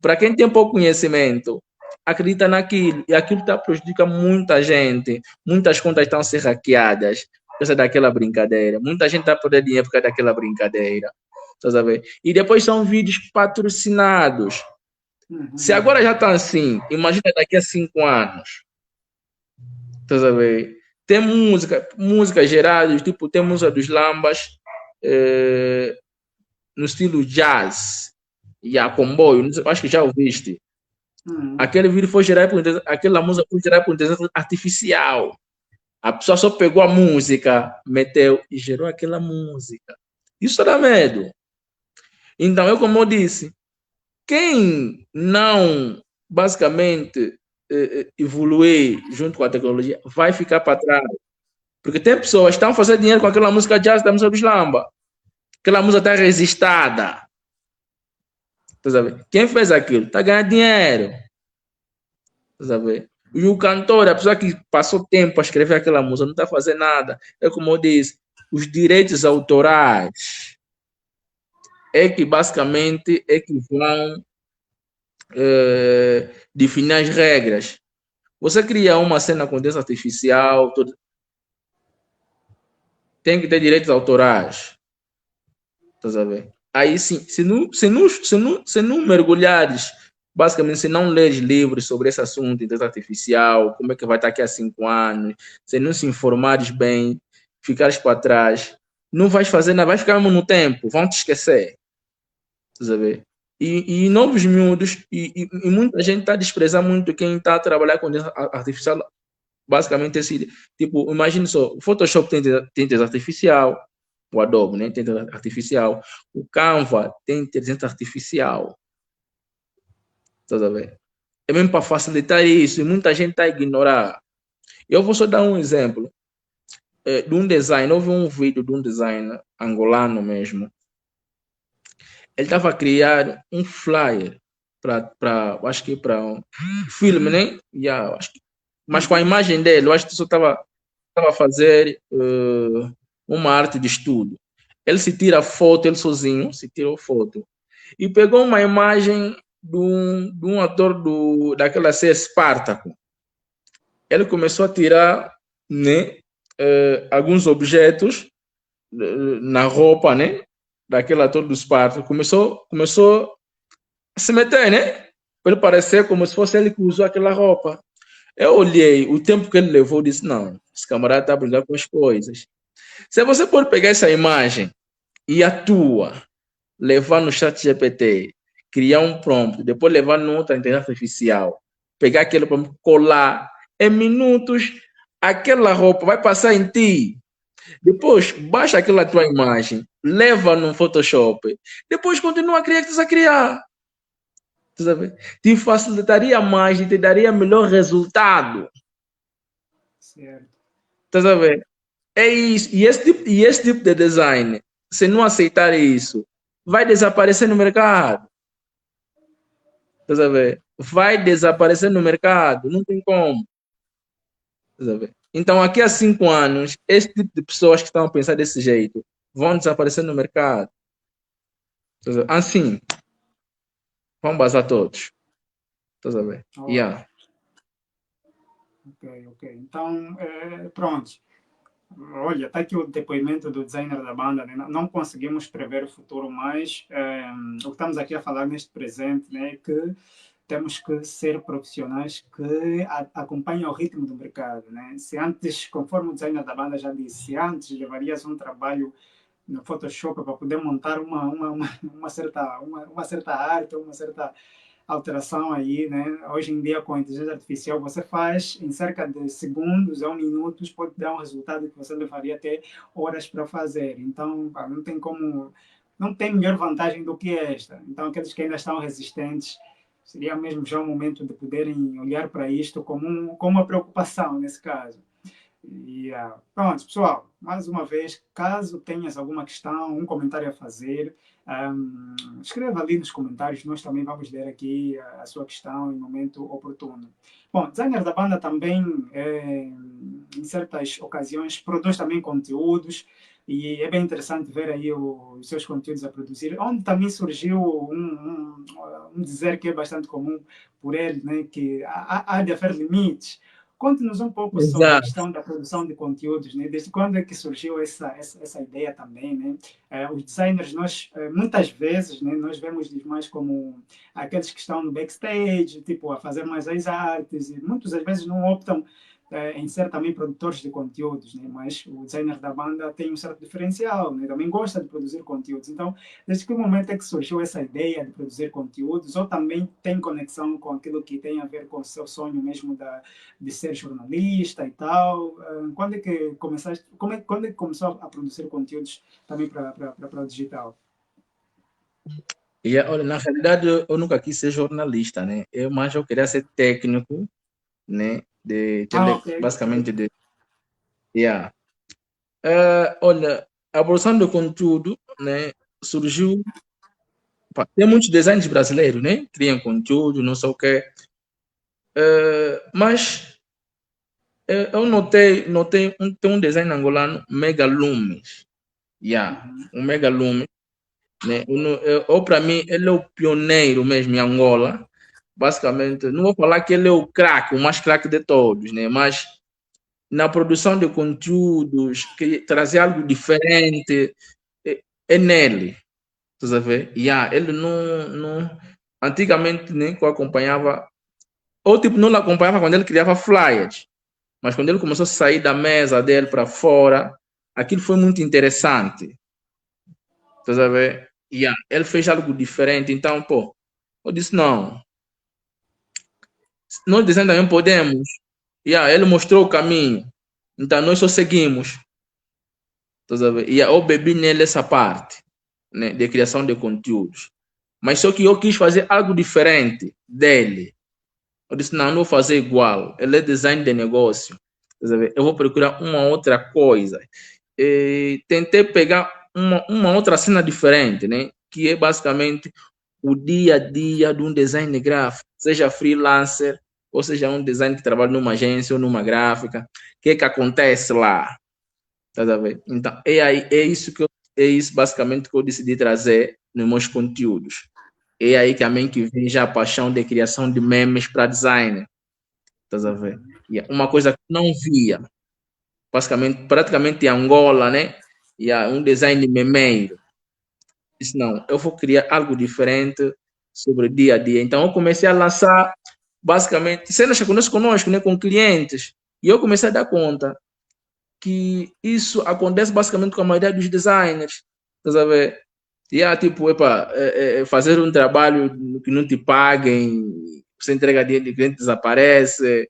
[SPEAKER 1] Para quem tem pouco conhecimento, acredita naquilo, e aquilo prejudica muita gente, muitas contas estão a ser hackeadas por causa daquela brincadeira, muita gente está perdendo dinheiro por causa daquela brincadeira. E depois são vídeos patrocinados. Se agora já está assim, imagina daqui a 5 anos. Tem música gerada, tipo, tem música dos Lambas no estilo jazz. Comboio, acho que já ouviste. Aquele vídeo foi gerado aquela música foi gerada por inteligência artificial. A pessoa só pegou a música, meteu e gerou aquela música. Isso dá medo. Então, como eu disse, quem não basicamente evoluir junto com a tecnologia vai ficar para trás. Porque tem pessoas que estão fazendo dinheiro com aquela música jazz da música dos Lamba. Aquela música está resistada. Quem fez aquilo está ganhando dinheiro. E o cantor, a pessoa que passou tempo a escrever aquela música, não está fazendo nada. É como eu disse, os direitos autorais que basicamente que vão definir as regras. Você cria uma cena com inteligência artificial, tem que ter direitos autorais. Aí sim, se não mergulhares, basicamente, se não leres livros sobre esse assunto de inteligência artificial, como é que vai estar aqui há 5 anos, se não se informares bem, ficares para trás, não vais fazer nada, vai ficar mesmo no tempo, vão te esquecer. E novos miúdos, e muita gente está a desprezar muito quem está a trabalhar com inteligência artificial. Basicamente, tipo, imagine só, o Photoshop tem inteligência artificial, o Adobe, né, tem inteligência artificial, o Canva tem inteligência artificial. É mesmo para facilitar isso, e muita gente está a ignorar. Eu vou só dar um exemplo de um design. Houve um vídeo de um designer angolano mesmo. Ele estava a criar um flyer acho que para um filme, né? Mas com a imagem dele, eu acho que só estava a fazer uma arte de estudo. Ele se tira foto, ele sozinho se tirou foto. E pegou uma imagem de um ator daquela série Espartaco. Ele começou a tirar, né, alguns objetos na roupa, né, daquele ator do Espartaco. Começou a se meter, né, para ele parecer como se fosse ele que usou aquela roupa. Eu olhei o tempo que ele levou e disse, não, esse camarada está a brincar com as coisas. Se você pode pegar essa imagem e levar no chat GPT, criar um prompt, depois levar numa outra inteligência artificial, pegar aquele prompt, colar, em minutos, aquela roupa vai passar em ti. Depois, baixa aquela tua imagem, leva no Photoshop, depois continua a criar, que tu a criar. Te facilitaria mais e te daria melhor resultado.
[SPEAKER 2] Certo.
[SPEAKER 1] Estás a ver? É isso. E esse tipo de design, se não aceitar isso, vai desaparecer no mercado. Estás a ver? Vai desaparecer no mercado. Não tem como. Estás a ver? Então, aqui a 5 anos, esse tipo de pessoas que estão a pensar desse jeito vão desaparecer no mercado. Estás a ver? Assim, vão bazar todos. Estás a ver?
[SPEAKER 2] Ok,
[SPEAKER 1] Yeah.
[SPEAKER 2] ok. Então, pronto. Olha, está aqui o depoimento do designer da banda, né? Não conseguimos prever o futuro, mas o que estamos aqui a falar neste presente, né, é que temos que ser profissionais que acompanhem o ritmo do mercado, né? Se antes, conforme o designer da banda já disse, se antes levarias um trabalho no Photoshop para poder montar uma certa arte, uma certa alteração aí, né? Hoje em dia, com a inteligência artificial, você faz em cerca de segundos ou minutos, pode dar um resultado que você levaria até horas para fazer. Então, não tem como, não tem melhor vantagem do que esta. Então, aqueles que ainda estão resistentes, seria mesmo já o momento de poderem olhar para isto como uma preocupação, nesse caso. Pronto, pessoal, mais uma vez, caso tenhas alguma questão, um comentário a fazer, escreva ali nos comentários, nós também vamos ler aqui a sua questão em momento oportuno. Bom, designer da banda também, em certas ocasiões, produz também conteúdos, e é bem interessante ver aí os seus conteúdos a produzir, onde também surgiu um dizer que é bastante comum por ele, né, que há de haver limites. Conte-nos um pouco sobre a
[SPEAKER 1] Exato.
[SPEAKER 2] questão da produção de conteúdos, né? Desde quando é que surgiu essa ideia também, né? Os designers, nós, muitas vezes, né, nós vemos mais como aqueles que estão no backstage, tipo, a fazer mais as artes, e muitas vezes não optam em ser também produtores de conteúdos, né? Mas o designer da banda tem um certo diferencial, né? Também gosta de produzir conteúdos. Então, desde que momento é que surgiu essa ideia de produzir conteúdos, ou também tem conexão com aquilo que tem a ver com o seu sonho mesmo de ser jornalista e tal? Quando é que começaste, quando é que começou a produzir conteúdos também para o digital?
[SPEAKER 1] Olha, na realidade, eu nunca quis ser jornalista, né? Eu queria ser técnico, né?
[SPEAKER 2] Ok, ok.
[SPEAKER 1] Basicamente de. Yeah. Olha, a produção de conteúdo, né? Surgiu. Tem muitos designers brasileiros, né? Criam conteúdo, não sei o quê. Mas eu notei tem um design angolano, Mega Lumes. Yeah.
[SPEAKER 2] Uhum.
[SPEAKER 1] O Mega Lumes, né? Ou para mim, ele é o pioneiro mesmo em Angola. Basicamente, não vou falar que ele é o craque, o mais craque de todos, né? Mas na produção de conteúdos, que trazer algo diferente, é nele. Estás a ver? Yeah, ele não. Antigamente, nem que eu acompanhava, ou tipo, não acompanhava quando ele criava flyers, mas quando ele começou a sair da mesa dele para fora, aquilo foi muito interessante. Estás a ver? Yeah, ele fez algo diferente, então, pô, eu disse: não, nós dizendo também podemos. Yeah, ele mostrou o caminho, então nós só seguimos. Estás a ver? E eu bebi nele essa parte, né, de criação de conteúdos. Mas só que eu quis fazer algo diferente dele. Eu disse, não vou fazer igual. Ele é design de negócio. Estás a ver? Eu vou procurar uma outra coisa. E tentei pegar uma outra cena diferente, né? Que é basicamente o dia a dia de um design gráfico, seja freelancer, ou seja um design que trabalha numa agência ou numa gráfica. O que é que acontece lá? Estás a ver? Então, é isso basicamente que eu decidi trazer nos meus conteúdos. É aí também que vem já a paixão de criação de memes para design. Estás a ver?
[SPEAKER 2] Uhum.
[SPEAKER 1] E é uma coisa que não via, basicamente, praticamente em Angola, né? E é um design memeiro. Disse, não, eu vou criar algo diferente sobre o dia a dia. Então, eu comecei a lançar, basicamente, cenas que acontecem conosco, né? Com clientes. E eu comecei a dar conta que isso acontece basicamente com a maioria dos designers. Estás a ver? E tipo, epa, fazer um trabalho que não te paguem, você entrega dinheiro e o cliente desaparece,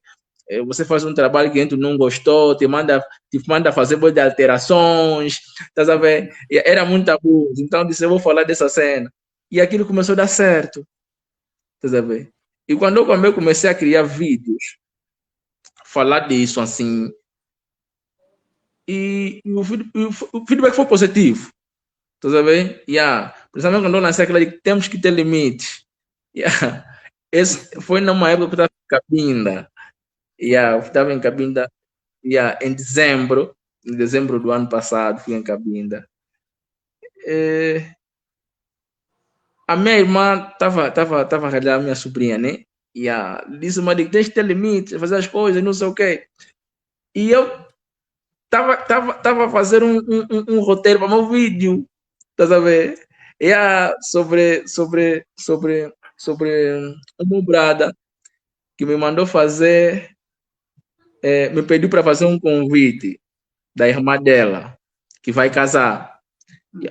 [SPEAKER 1] você faz um trabalho que o cliente não gostou, te manda fazer boas de alterações, estás a ver? E era muito abuso. Então, eu disse, eu vou falar dessa cena. E aquilo começou a dar certo, estás a ver? E quando eu comecei a criar vídeos, falar disso, assim, e o feedback foi positivo. Estás a ver? Yeah. Principalmente quando eu lancei aquela de que temos que ter limites. Yeah. Esse foi numa época que eu estava em Cabinda. Yeah, eu estava em Cabinda, yeah, em dezembro do ano passado, fui em Cabinda. A minha irmã estava a ralhar a minha sobrinha, né? Yeah. Disse, mas tens que ter limites, fazer as coisas, não sei o quê. E eu estava a fazer um roteiro para o meu vídeo, estás a ver? Sobre uma brada que me mandou fazer, me pediu para fazer um convite da irmã dela, que vai casar.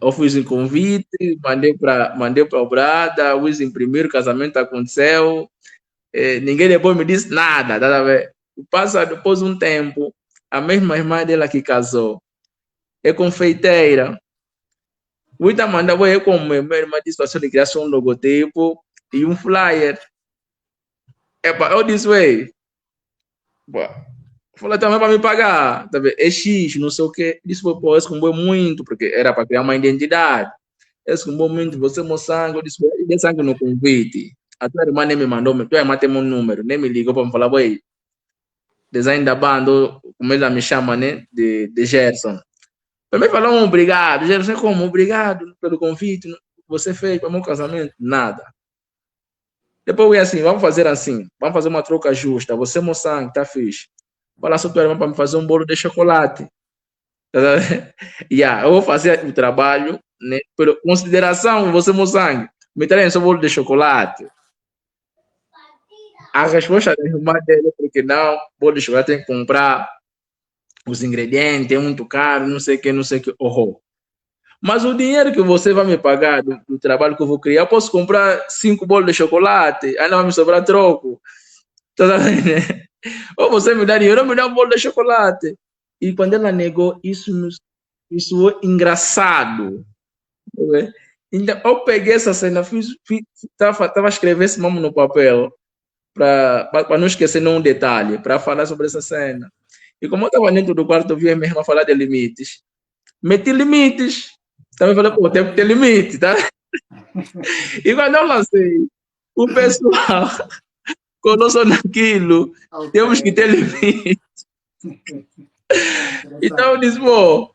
[SPEAKER 1] Eu fiz um convite, mandei para o brada, fiz imprimir, o casamento aconteceu, ninguém depois me disse nada, tá a ver? Passa depois um tempo, a mesma irmã dela que casou, é confeiteira. Muita manda eu como minha irmã disse para de criar um logotipo e um flyer. Epa, eu disse, ué, falei também para me pagar, tá vendo? É X, não sei o quê. Disse, pô, esse combo é muito, porque era para criar uma identidade. Esse combo é muito, você é meu sangue, eu disse, e dê sangue no convite. A tua irmã nem me mandou, tua irmã tem meu número, nem me ligou para me falar, ué, design da banda, como ela me chama, né, de Gerson. Também falou um obrigado, Gerson, como? Obrigado pelo convite, que você fez para o meu casamento. Nada. Depois eu ia assim, vamos fazer assim, vamos fazer uma troca justa. Você, meu sangue, tá fixe. Fala sua tua irmã para me fazer um bolo de chocolate. Yeah, eu vou fazer o trabalho, né? Por consideração, você, meu sangue, me traz um bolo de chocolate. A resposta da irmã dele é porque não, bolo de chocolate tem que comprar os ingredientes, é muito caro, não sei o que, não sei o que. Oh. Mas o dinheiro que você vai me pagar do trabalho que eu vou criar, eu posso comprar 5 bolos de chocolate, aí não vai me sobrar troco. Tá vendo, né? Ou você me dá dinheiro, ou me dá um bolo de chocolate. E quando ela negou, isso é engraçado. Tá vendo? Então, eu peguei essa cena, tava a escrever esse nome no papel, para não esquecer nenhum detalhe, para falar sobre essa cena. E como eu estava dentro do quarto, eu vi a minha irmã falar de limites. Meti limites. Também falei, pô, tem que ter limite, tá? E quando eu lancei, o pessoal colou naquilo,
[SPEAKER 2] Ok,
[SPEAKER 1] temos que ter limite. Então eu disse, pô,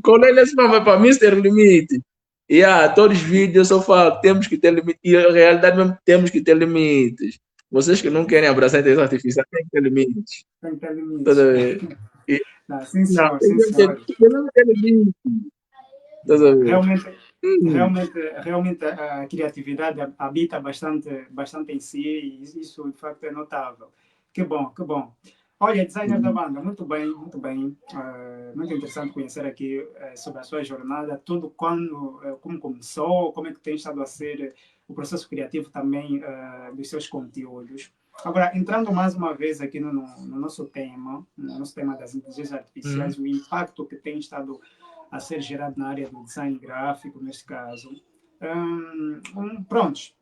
[SPEAKER 1] colei nesse nome para Mister Limite. E todos os vídeos eu só falo, temos que ter limite. E a realidade mesmo, temos que ter limites. Vocês que não querem abraçar a inteligência artificial, tem que ter limites.
[SPEAKER 2] tem que ter
[SPEAKER 1] Toda
[SPEAKER 2] limites.
[SPEAKER 1] vez. E,
[SPEAKER 2] Não, sim,
[SPEAKER 1] não,
[SPEAKER 2] senhor,
[SPEAKER 1] tem
[SPEAKER 2] sim, senhor.
[SPEAKER 1] que ter limite. Toda vez.
[SPEAKER 2] Realmente,
[SPEAKER 1] Hum.
[SPEAKER 2] realmente a criatividade habita bastante em si e isso de facto é notável. Que bom, que bom. Olha, designer da banda, muito bem, muito bem. Muito interessante conhecer aqui sobre a sua jornada, tudo como começou, como é que tem estado a ser o processo criativo também dos seus conteúdos. Agora, entrando mais uma vez aqui no nosso tema das inteligências artificiais, o impacto que tem estado a ser gerado na área do design gráfico, neste caso. Prontos,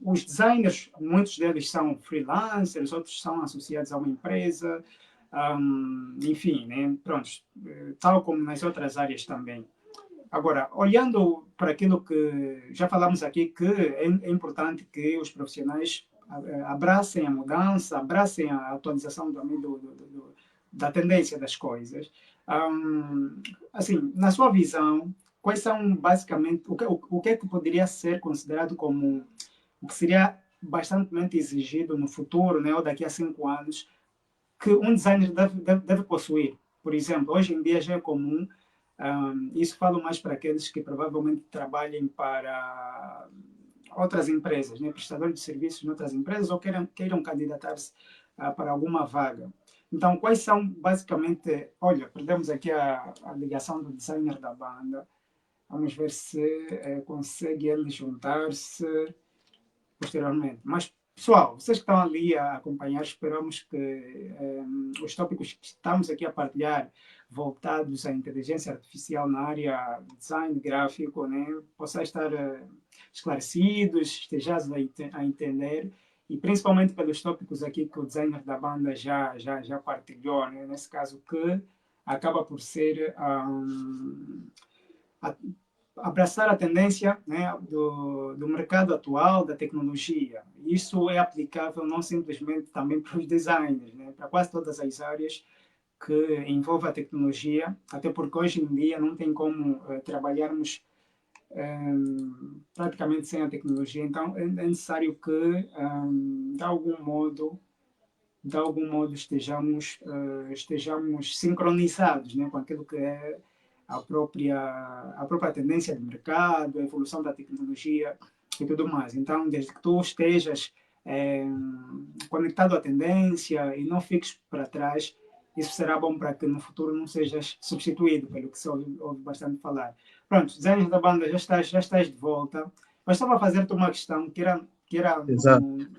[SPEAKER 2] os designers, muitos deles são freelancers, outros são associados a uma empresa, enfim, né? Prontos, tal como nas outras áreas também. Agora, olhando para aquilo que já falamos aqui, que é importante que os profissionais abracem a mudança, abracem a atualização também da tendência das coisas. Assim, na sua visão, quais são basicamente o que é que poderia ser considerado como o que seria bastante exigido no futuro, né, ou daqui a 5 anos, que um designer deve possuir? Por exemplo, hoje em dia já é comum, isso falo mais para aqueles que provavelmente trabalhem para outras empresas, né, prestadores de serviços em outras empresas, ou queiram candidatar-se para alguma vaga. Então, quais são basicamente. Olha, perdemos aqui a ligação do designer da banda. Vamos ver se consegue ele juntar-se posteriormente. Mas, pessoal, vocês que estão ali a acompanhar, esperamos que os tópicos que estamos aqui a partilhar, voltados à inteligência artificial na área de design gráfico, né, possam estar esclarecidos, estejais a entender, e principalmente pelos tópicos aqui que o designer da banda já partilhou, né, nesse caso que acaba por ser abraçar a tendência, né, do mercado atual, da tecnologia. Isso é aplicável não simplesmente também para os designers, né, para quase todas as áreas que envolvem a tecnologia, até porque hoje em dia não tem como trabalharmos praticamente sem a tecnologia. Então é necessário que, de algum modo estejamos sincronizados, né, com aquilo que é a própria tendência do mercado, a evolução da tecnologia e tudo mais. Então, desde que tu estejas conectado à tendência e não fiques para trás, isso será bom para que no futuro não sejas substituído, pelo que se ouve bastante falar. Pronto, desenhos da banda, já estás de volta. Eu estava a fazer-te uma questão que era
[SPEAKER 1] Exato.
[SPEAKER 2] no,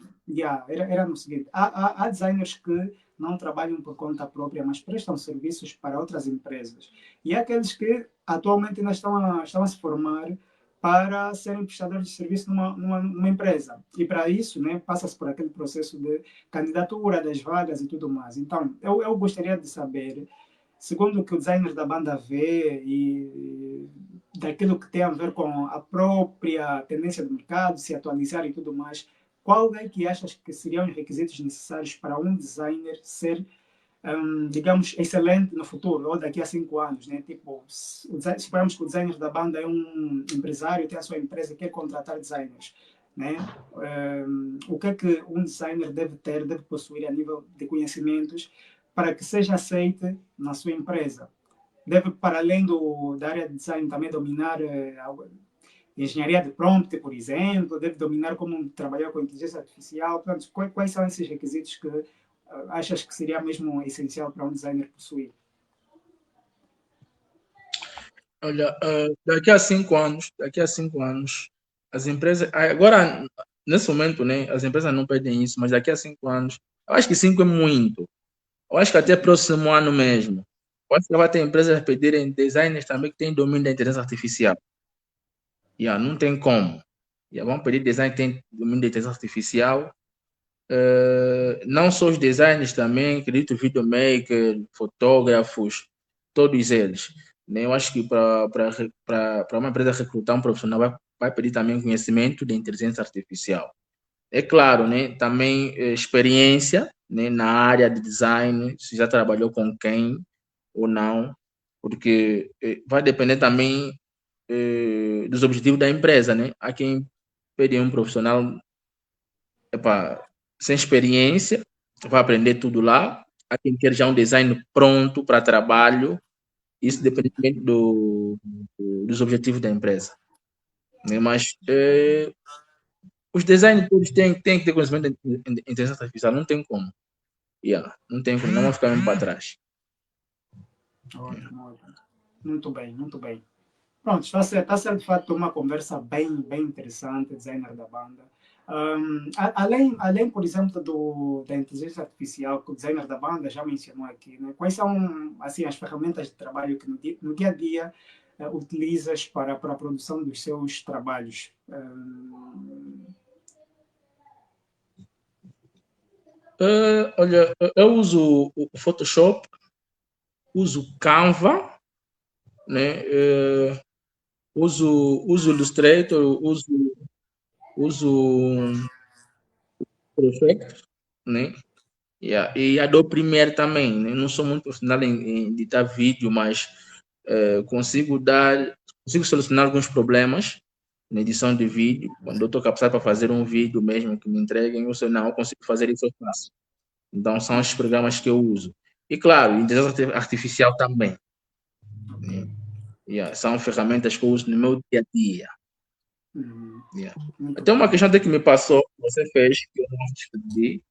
[SPEAKER 2] era no seguinte: há designers que não trabalham por conta própria, mas prestam serviços para outras empresas. E há aqueles que atualmente ainda estão a se formar para serem prestadores de serviço numa empresa. E para isso, né, passa-se por aquele processo de candidatura das vagas e tudo mais. Então, eu gostaria de saber, segundo o que o designer da banda vê e daquilo que tem a ver com a própria tendência do mercado, se atualizar e tudo mais, qual é que achas que seriam os requisitos necessários para um designer ser, digamos, excelente no futuro, ou daqui a 5 anos, né? Tipo, suponhamos que o designer da banda é um empresário, tem a sua empresa, quer contratar designers, né? O que é que um designer deve ter, deve possuir a nível de conhecimentos para que seja aceite na sua empresa? Deve, para além da área de design, também dominar engenharia de prompt, por exemplo, deve dominar como trabalhar com inteligência artificial. Portanto, quais são esses requisitos que achas que seria mesmo essencial para um designer possuir?
[SPEAKER 1] Olha, daqui a 5 anos, as empresas, agora, nesse momento, né, as empresas não pedem isso, mas daqui a 5 anos, eu acho que 5 é muito. Eu acho que até próximo ano mesmo. Eu acho que vai ter empresas a pedirem designers também que têm domínio da inteligência artificial. Não tem como. Vão pedir design que tem domínio da inteligência artificial. Não só os designers também, acredito, videomaker, fotógrafos, todos eles. Né? Eu acho que para uma empresa recrutar um profissional vai pedir também conhecimento de inteligência artificial. É claro, né? Também experiência, né? Na área de design, se já trabalhou com quem ou não, porque vai depender também dos objetivos da empresa, né? Há quem pede um profissional sem experiência, vai aprender tudo lá. Há quem quer já um design pronto para trabalho. Isso depende dos objetivos da empresa. Né? Mas os designers todos têm que ter conhecimento de inteligência artificial. Não tem como. Não tem como. Não vão ficar mesmo para trás.
[SPEAKER 2] Ótimo, ótimo. Muito bem, muito bem. Pronto, está a ser de fato uma conversa bem interessante, designer da banda. Além, por exemplo, da inteligência artificial que o designer da banda já mencionou aqui, né? Quais são assim, as ferramentas de trabalho que no dia a dia utilizas para a produção dos seus trabalhos?
[SPEAKER 1] Olha, eu uso o Photoshop, uso o Canva, né? Uso o Illustrator, uso Perfect, né? E Adobe Premiere também, né? Não sou muito profissional em editar vídeo, mas consigo solucionar alguns problemas na edição de vídeo. Quando eu estou capacitado para fazer um vídeo mesmo que me entreguem, eu sei, não, eu consigo fazer isso, eu faço. Então, são os programas que eu uso. E, claro, inteligência artificial também. Né? São ferramentas que eu uso no meu dia a dia. Tem uma questão até que me passou, que você fez, que eu não respondi,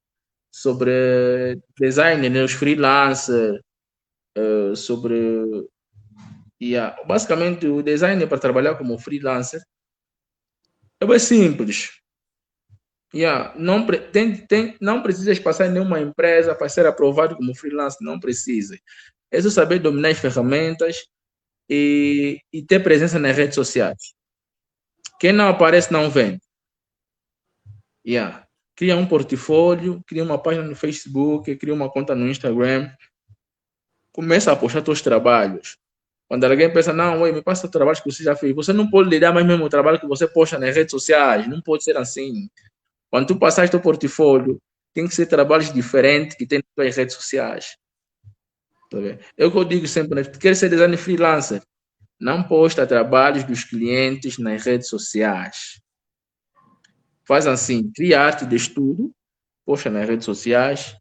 [SPEAKER 1] sobre design, né, os freelancers, sobre... basicamente, o design para trabalhar como freelancer é bem simples. Não precisas passar em nenhuma empresa para ser aprovado como freelancer, não precisa. É só saber dominar as ferramentas e ter presença nas redes sociais. Quem não aparece não vende. Cria um portfólio, cria uma página no Facebook, cria uma conta no Instagram. começa a postar teus trabalhos. Quando alguém pensa, não, me passa o trabalho que você já fez. Você não pode lidar mais mesmo o trabalho que você posta nas redes sociais. Não pode ser assim. Quando tu passaste teu portfólio, tem que ser trabalhos diferentes que tem nas tuas redes sociais. Tá vendo? É o que eu digo sempre, né? Tu quer ser designer freelancer? Não posta trabalhos dos clientes nas redes sociais. Faz assim, cria arte de estudo, posta nas redes sociais.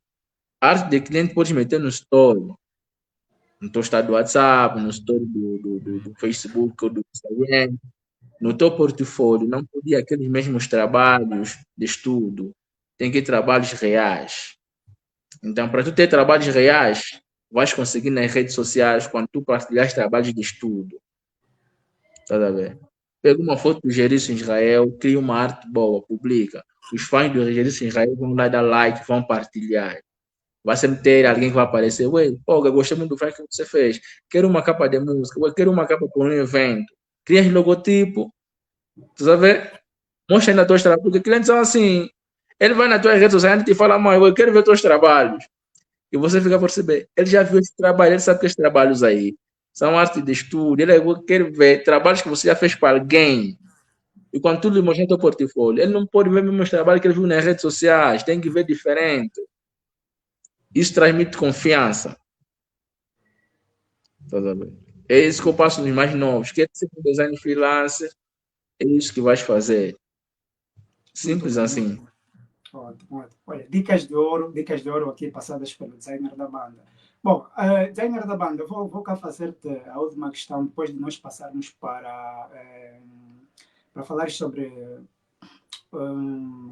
[SPEAKER 1] Arte de cliente pode meter no story. No teu estado do WhatsApp, no story do Facebook ou do Instagram. No teu portfólio, não podia aqueles mesmos trabalhos de estudo. Tem que ter trabalhos reais. Então, para tu ter trabalhos reais, vais conseguir nas redes sociais quando tu partilhas trabalhos de estudo. Tá a ver? Pega uma foto do Gerício Israel, cria uma arte boa, publica. Os fãs do Gerício Israel vão lá dar like, vão partilhar. Vai sempre ter alguém que vai aparecer. Ué, pô, eu gostei muito do fã que você fez. Quero uma capa de música. Ué, quero uma capa para um evento. Cria logotipo. Tu sabe? Mostra ainda teus trabalhos. Porque clientes são assim. Ele vai na tua rede social e te fala, mãe, eu quero ver teus trabalhos. E você fica por perceber. Ele já viu esse trabalho, ele sabe que esses trabalhos aí são arte de estudo. Ele quer ver trabalhos que você já fez para alguém. E quando tu lhe mostrar teu portfólio, ele não pode ver mesmo os trabalhos que ele viu nas redes sociais. Tem que ver diferente. Isso transmite confiança. Tá vendo? É isso que eu passo nos mais novos. Quer ser um design freelancer? É isso que vais fazer. Simples assim.
[SPEAKER 2] Ótimo, ótimo. Olha, dicas de ouro aqui passadas pelo designer da banda. Bom, designer da banda, vou cá fazer-te a última questão, depois de nós passarmos para falar sobre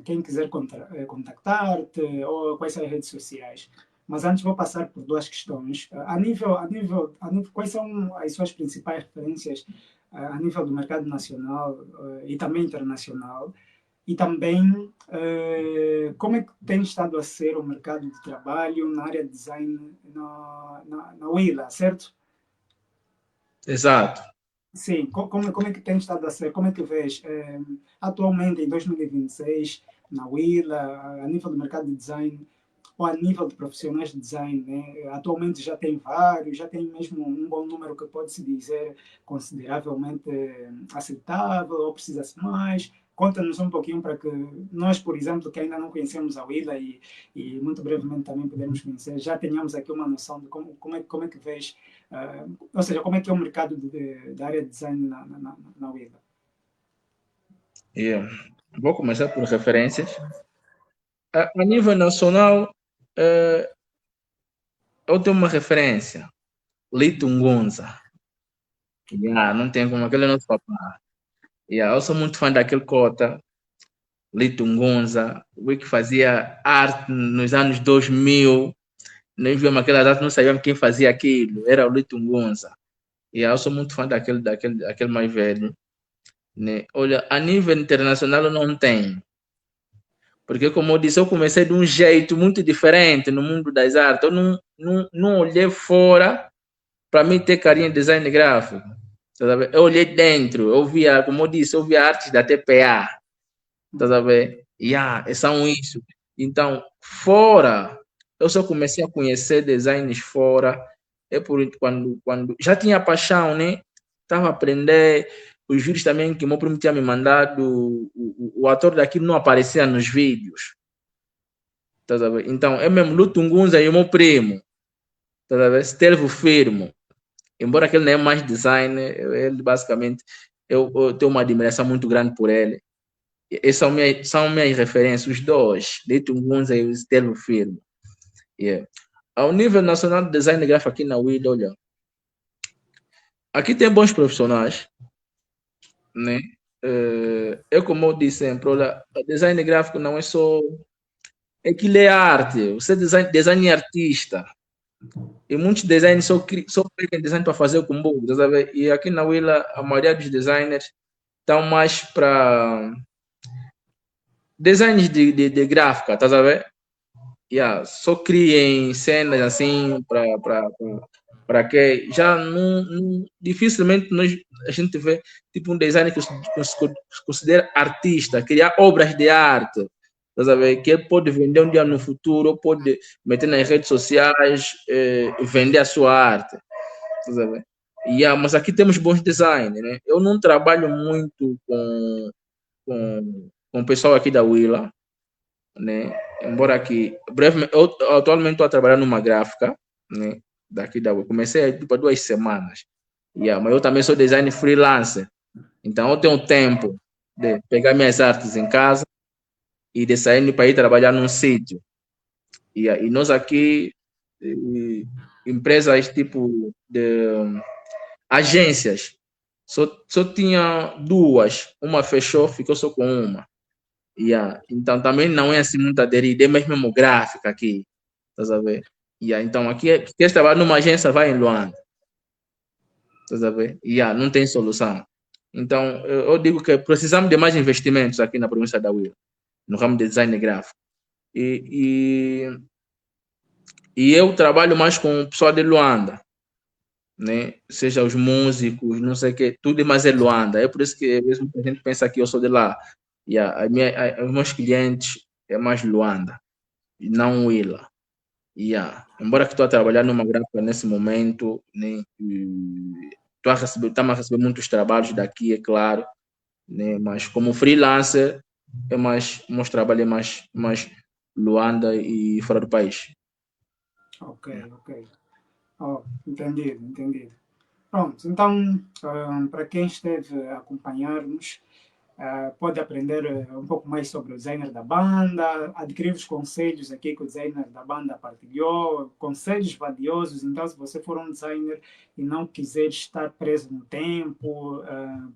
[SPEAKER 2] quem quiser contactar-te ou quais são as redes sociais. Mas antes vou passar por duas questões. Quais são as suas principais referências a nível do mercado nacional e também internacional? E também, como é que tem estado a ser o mercado de trabalho na área de design na Willa, certo?
[SPEAKER 1] Exato.
[SPEAKER 2] Sim, como é que tem estado a ser? Como é que vês atualmente, em 2026, na Willa, a nível do mercado de design, ou a nível de profissionais de design, né? Atualmente já tem vários, já tem mesmo um bom número que pode-se dizer consideravelmente aceitável, ou precisa-se mais? Conta-nos um pouquinho para que nós, por exemplo, que ainda não conhecemos a Willa e muito brevemente também podemos conhecer, já tenhamos aqui uma noção de como é que vês, ou seja, como é que é o mercado da área de design na Willa.
[SPEAKER 1] Yeah. Vou começar por referências. A nível nacional, eu tenho uma referência. Lito Ngunza. Yeah, não tem como aquele nosso papá. Yeah, eu sou muito fã daquele cota. Lito Ngunza, o que fazia arte nos anos 2000. Nós víamos aquela arte, não sabíamos quem fazia aquilo. Era o Lito Ngunza. E eu sou muito fã daquele mais velho. Né? Olha, a nível internacional eu não tenho. Porque, como eu disse, eu comecei de um jeito muito diferente no mundo das artes. Eu não olhei fora para mim ter carinha de design gráfico. Eu olhei dentro, eu via, como eu disse, eu via artes da TPA. Tá sabendo? São isso. Então, fora, eu só comecei a conhecer designs fora. É por quando já tinha paixão, né? Estava a aprender. Os vídeos também que meu primo tinha me mandado, o ator daquilo não aparecia nos vídeos. Tá sabendo? Então, é mesmo Lutungunza e o meu primo. Tá sabendo? Stelvo Firmo. Embora aquele não é mais designer, ele basicamente, eu tenho uma admiração muito grande por ele. Essas são minhas referências, os dois, Lito Ngunza e o Stelvo Firmo. Yeah. Ao nível nacional de design gráfico aqui na Willa, olha, aqui tem bons profissionais, né? Como eu disse sempre, olha, design gráfico não é só. É que é arte, você design artista. E muitos designers só pegam design para fazer o combo, tá sabe? E aqui na Willa, a maioria dos designers estão mais para designs de gráfica, tá sabendo? Só criem cenas assim para que já dificilmente a gente vê tipo um designer que se considera artista, criar obras de arte, Estás a ver? Que ele pode vender um dia no futuro, pode meter nas redes sociais, vender a sua arte. Estás a ver? Mas aqui temos bons designs, né? Eu não trabalho muito com o pessoal aqui da Willa, né? Embora aqui, brevemente, eu atualmente estou a trabalhar numa gráfica, né? Daqui da Willa. Comecei tipo, há 2 semanas. Mas eu também sou designer freelancer. Então eu tenho tempo de pegar minhas artes em casa e de sair para ir trabalhar num sítio. E nós aqui, empresas tipo de agências, só tinha duas. Uma fechou, ficou só com uma. Então também não é assim muito aderida, é mesmo gráfica aqui. Estás a ver? Então aqui, se queres trabalhar numa agência, vai em Luanda. Estás a ver? Não tem solução. Então, eu digo que precisamos de mais investimentos aqui na província da Huila, no ramo de design gráfico. E eu trabalho mais com o pessoal de Luanda, né? Seja os músicos, não sei o que, tudo mais é Luanda. É por isso que mesmo que a gente pensa que eu sou de lá. Os meus clientes é mais Luanda, e não Huila. Embora que estou a trabalhar numa gráfica nesse momento, né? Estamos a receber muitos trabalhos daqui, é claro, né? Mas como freelancer, meus trabalhos é mais Luanda e fora do país.
[SPEAKER 2] Ok, ok. Oh, entendido, entendido. Pronto, então, para quem esteve a acompanhar-nos, pode aprender um pouco mais sobre o designer da banda, adquirir os conselhos aqui que o designer da banda partilhou, conselhos valiosos. Então, se você for um designer e não quiser estar preso no tempo,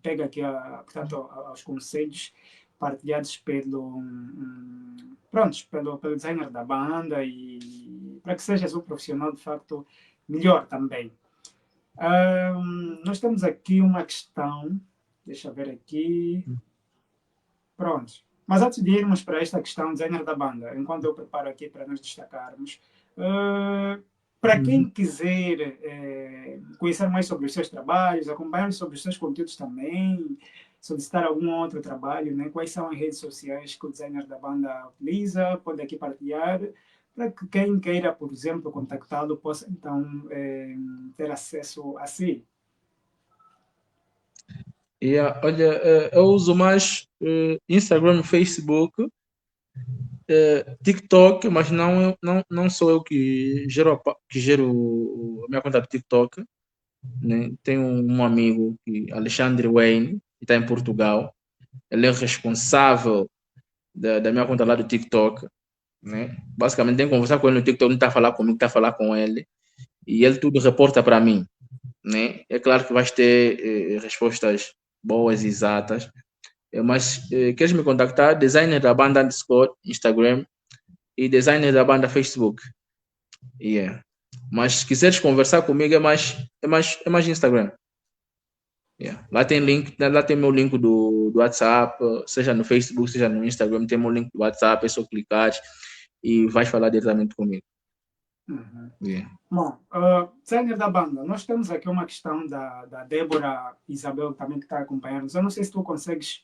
[SPEAKER 2] pega aqui, portanto, os conselhos partilhados pelo designer da banda e para que sejas um profissional de facto melhor também. Nós temos aqui uma questão, deixa eu ver aqui. Pronto. Mas antes de irmos para esta questão, designer da banda, enquanto eu preparo aqui para nos destacarmos, para quem quiser conhecer mais sobre os seus trabalhos, acompanhar sobre os seus conteúdos também, solicitar algum outro trabalho, né? Quais são as redes sociais que o designer da banda utiliza, pode aqui partilhar, para que quem queira, por exemplo, contactá-lo possa então ter acesso a si.
[SPEAKER 1] Olha, eu uso mais Instagram, Facebook, TikTok, mas não sou eu que gero a minha conta do TikTok, né? Tenho um amigo, Alexandre Wayne, que está em Portugal. Ele é o responsável da minha conta lá do TikTok, né? Basicamente, tem que conversar com ele no TikTok, não está a falar comigo, está a falar com ele. E ele tudo reporta para mim, né? É claro que vais ter respostas boas e exatas. Mas queres me contactar? Designer da banda Discord, Instagram e designer da banda Facebook. Mas se quiseres conversar comigo é mais Instagram. Lá tem link, lá tem meu link do WhatsApp, seja no Facebook, seja no Instagram, tem meu link do WhatsApp, é só clicar e vais falar diretamente comigo.
[SPEAKER 2] Uhum.
[SPEAKER 1] Yeah.
[SPEAKER 2] Bom, designer da banda, nós temos aqui uma questão da Débora Isabel também que está acompanhando. Eu não sei se tu consegues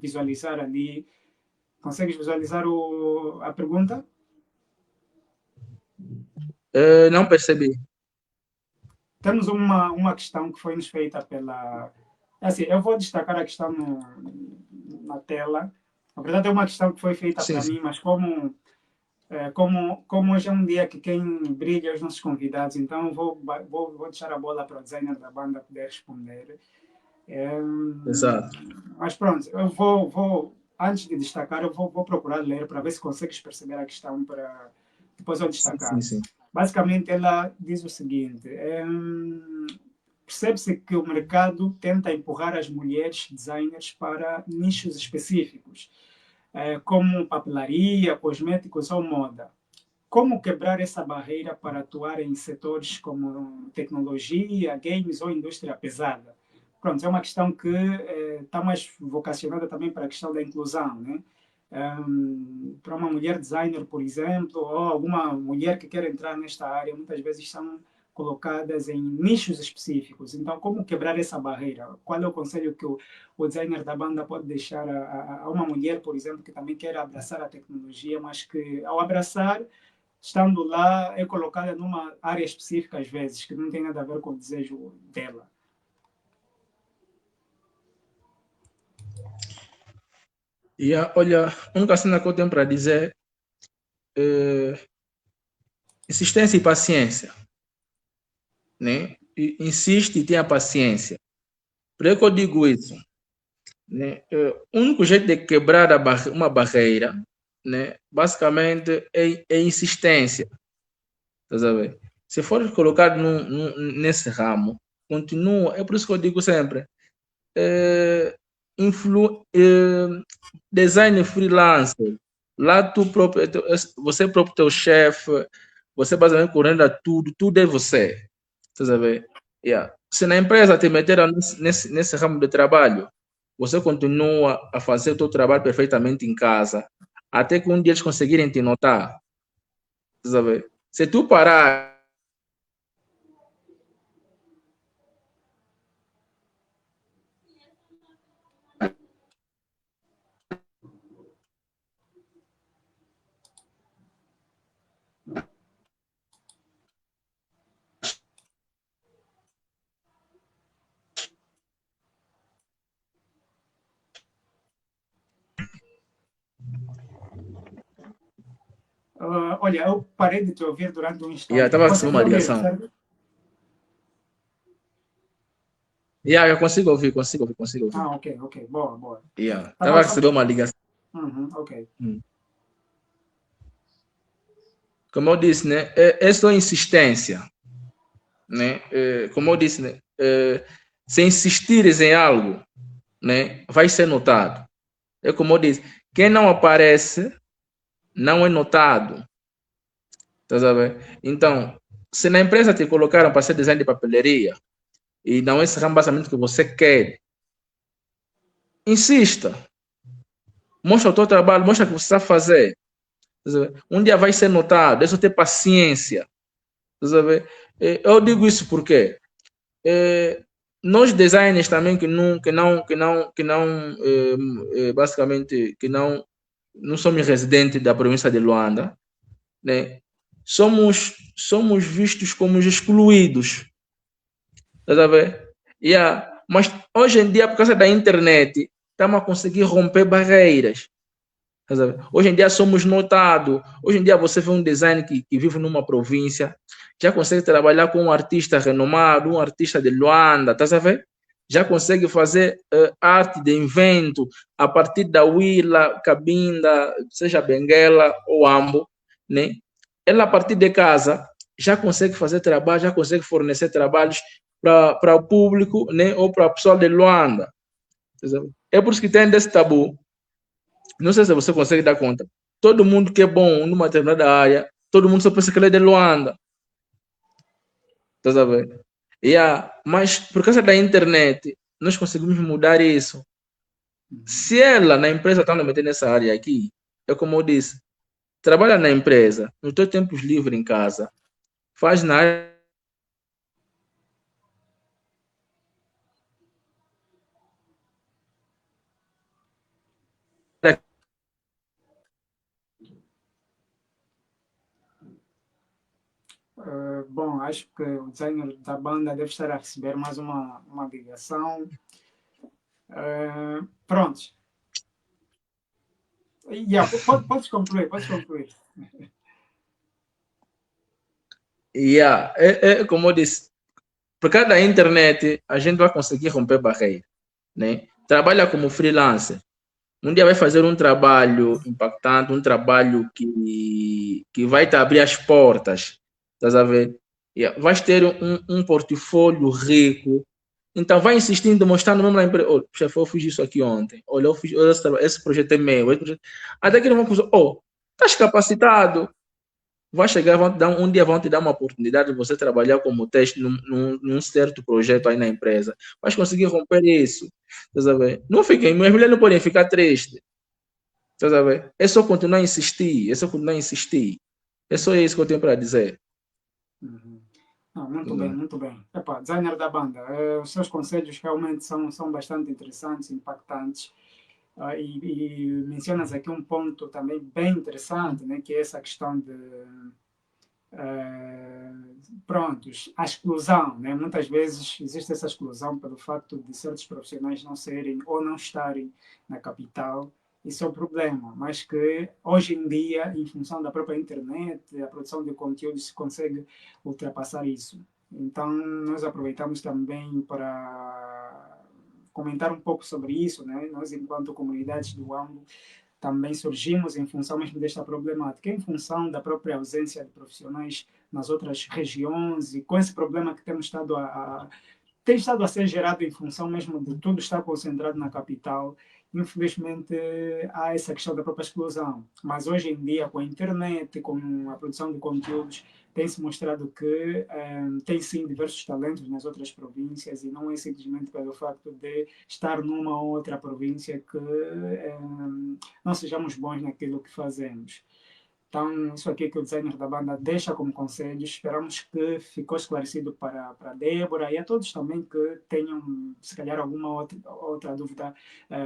[SPEAKER 2] visualizar ali, consegues visualizar a pergunta?
[SPEAKER 1] Não percebi.
[SPEAKER 2] Temos uma questão que foi nos feita pela... Assim, eu vou destacar a questão na tela. Na verdade, é uma questão que foi feita
[SPEAKER 1] Sim,
[SPEAKER 2] para
[SPEAKER 1] sim.
[SPEAKER 2] mim, mas como hoje é um dia que quem brilha é os nossos convidados, então vou deixar a bola para o designer da banda poder responder.
[SPEAKER 1] Exato.
[SPEAKER 2] Mas pronto, eu antes de destacar, eu vou procurar ler para ver se consegues perceber a questão para depois eu
[SPEAKER 1] Sim,
[SPEAKER 2] destacar.
[SPEAKER 1] sim.
[SPEAKER 2] Basicamente, ela diz o seguinte: percebe-se que o mercado tenta empurrar as mulheres designers para nichos específicos, como papelaria, cosméticos ou moda. Como quebrar essa barreira para atuar em setores como tecnologia, games ou indústria pesada? Pronto, é uma questão que está mais vocacionada também para a questão da inclusão, né? Para uma mulher designer, por exemplo, ou alguma mulher que quer entrar nesta área, muitas vezes são colocadas em nichos específicos. Então, como quebrar essa barreira? Qual é o conselho que o designer da banda pode deixar a uma mulher, por exemplo, que também quer abraçar a tecnologia, mas que, ao abraçar, estando lá, é colocada numa área específica, às vezes, que não tem nada a ver com o desejo dela?
[SPEAKER 1] Olha, a única cena que eu tenho para dizer é insistência e paciência, né? Insiste e tenha paciência. Por que eu digo isso? Né? O único jeito de quebrar uma barreira, né? Basicamente, é insistência. Tá sabendo? Se for colocado nesse ramo, continua. É por isso que eu digo sempre: é, design freelancer. Lá tu próprio, você próprio teu chefe, você basicamente coordena tudo, tudo é você. Tá sabendo? Yeah. Se na empresa te meteram nesse ramo de trabalho, você continua a fazer o teu trabalho perfeitamente em casa, até que um dia eles conseguirem te notar. Tá sabendo? Se tu parar
[SPEAKER 2] Olha, eu parei de te ouvir durante um
[SPEAKER 1] e
[SPEAKER 2] instante.
[SPEAKER 1] estava recebendo
[SPEAKER 2] Consegue
[SPEAKER 1] uma
[SPEAKER 2] ouvir,
[SPEAKER 1] ligação.
[SPEAKER 2] certo?
[SPEAKER 1] Eu consigo ouvir, consigo ouvir, consigo ouvir.
[SPEAKER 2] Ah, ok, ok. Boa, boa.
[SPEAKER 1] Estava recebendo uma ligação.
[SPEAKER 2] Ok.
[SPEAKER 1] Como eu disse, né? É só insistência, né? Como eu disse, né? Se insistires em algo, né? Vai ser notado. É como eu disse, quem não aparece não é notado. Tá sabendo? Então, se na empresa te colocaram para ser design de papelaria e não é esse ramo basicamente que você quer, insista. Mostra o teu trabalho, mostra o que você sabe fazer. Um dia vai ser notado, é só ter paciência. Eu digo isso porque nós designers também basicamente que não somos residentes da província de Luanda, né? Somos vistos como excluídos. Tá vendo? Mas hoje em dia, por causa da internet, estamos a conseguir romper barreiras. Hoje em dia somos notados. Hoje em dia você vê um design que vive numa província, já consegue trabalhar com um artista renomado, um artista de Luanda, tá sabendo? Já consegue fazer arte de invento a partir da huila, cabinda, seja benguela ou ambo, né? Ela a partir de casa já consegue fazer trabalho, já consegue fornecer trabalhos para o público, né? Ou para o pessoal de Luanda. Tá, é por isso que tem desse tabu. Não sei se você consegue dar conta. Todo mundo que é bom numa determinada área, todo mundo só pensa que ele é de Luanda. Tá sabendo? Mas por causa da internet, nós conseguimos mudar isso. Se ela, na empresa, está metendo nessa área aqui, é como eu disse, trabalha na empresa, nos teus tempos livres em casa, faz na área.
[SPEAKER 2] Bom, acho que o designer da banda deve estar a receber mais uma ligação. Pronto. Podes concluir, podes concluir.
[SPEAKER 1] Como eu disse, por causa da internet, a gente vai conseguir romper barreira, né? Trabalha como freelancer. Um dia vai fazer um trabalho impactante, um trabalho que vai te abrir as portas, estás a ver? Vais ter um portfólio rico, então vai insistindo, mostrando mesmo na empresa, oh, chefe, eu fiz isso aqui ontem, olha, eu fiz esse projeto é meu, até que eles vão pensar, oh, estás capacitado, vai chegar, um dia vão te dar uma oportunidade de você trabalhar como teste num certo projeto aí na empresa. Vais conseguir romper isso. Tá sabendo? Não fiquem, minhas mulheres não podem ficar tristes. Tá sabendo? É só continuar a insistir. É só continuar a insistir. É só isso que eu tenho para dizer.
[SPEAKER 2] Ah, muito bem, muito bem. Epá, designer da banda, os seus conselhos realmente são bastante interessantes, impactantes. E mencionas aqui um ponto também bem interessante, né, que é essa questão de prontos, a exclusão, né? Muitas vezes existe essa exclusão pelo facto de certos profissionais não serem ou não estarem na capital. Isso é um problema, mas que hoje em dia, em função da própria internet, a produção de conteúdo se consegue ultrapassar isso. Então, nós aproveitamos também para comentar um pouco sobre isso, né? Nós, enquanto comunidades do AMBO, também surgimos em função mesmo desta problemática, em função da própria ausência de profissionais nas outras regiões e com esse problema que temos estado tem estado a ser gerado em função mesmo de tudo estar concentrado na capital. Infelizmente, há essa questão da própria exclusão. Mas hoje em dia, com a internet, com a produção de conteúdos, tem-se mostrado que tem sim diversos talentos nas outras províncias e não é simplesmente pelo facto de estar numa outra província que não sejamos bons naquilo que fazemos. Então, isso aqui que o designer da banda deixa como conselho. Esperamos que ficou esclarecido para a Débora e a todos também que tenham, se calhar, alguma outra dúvida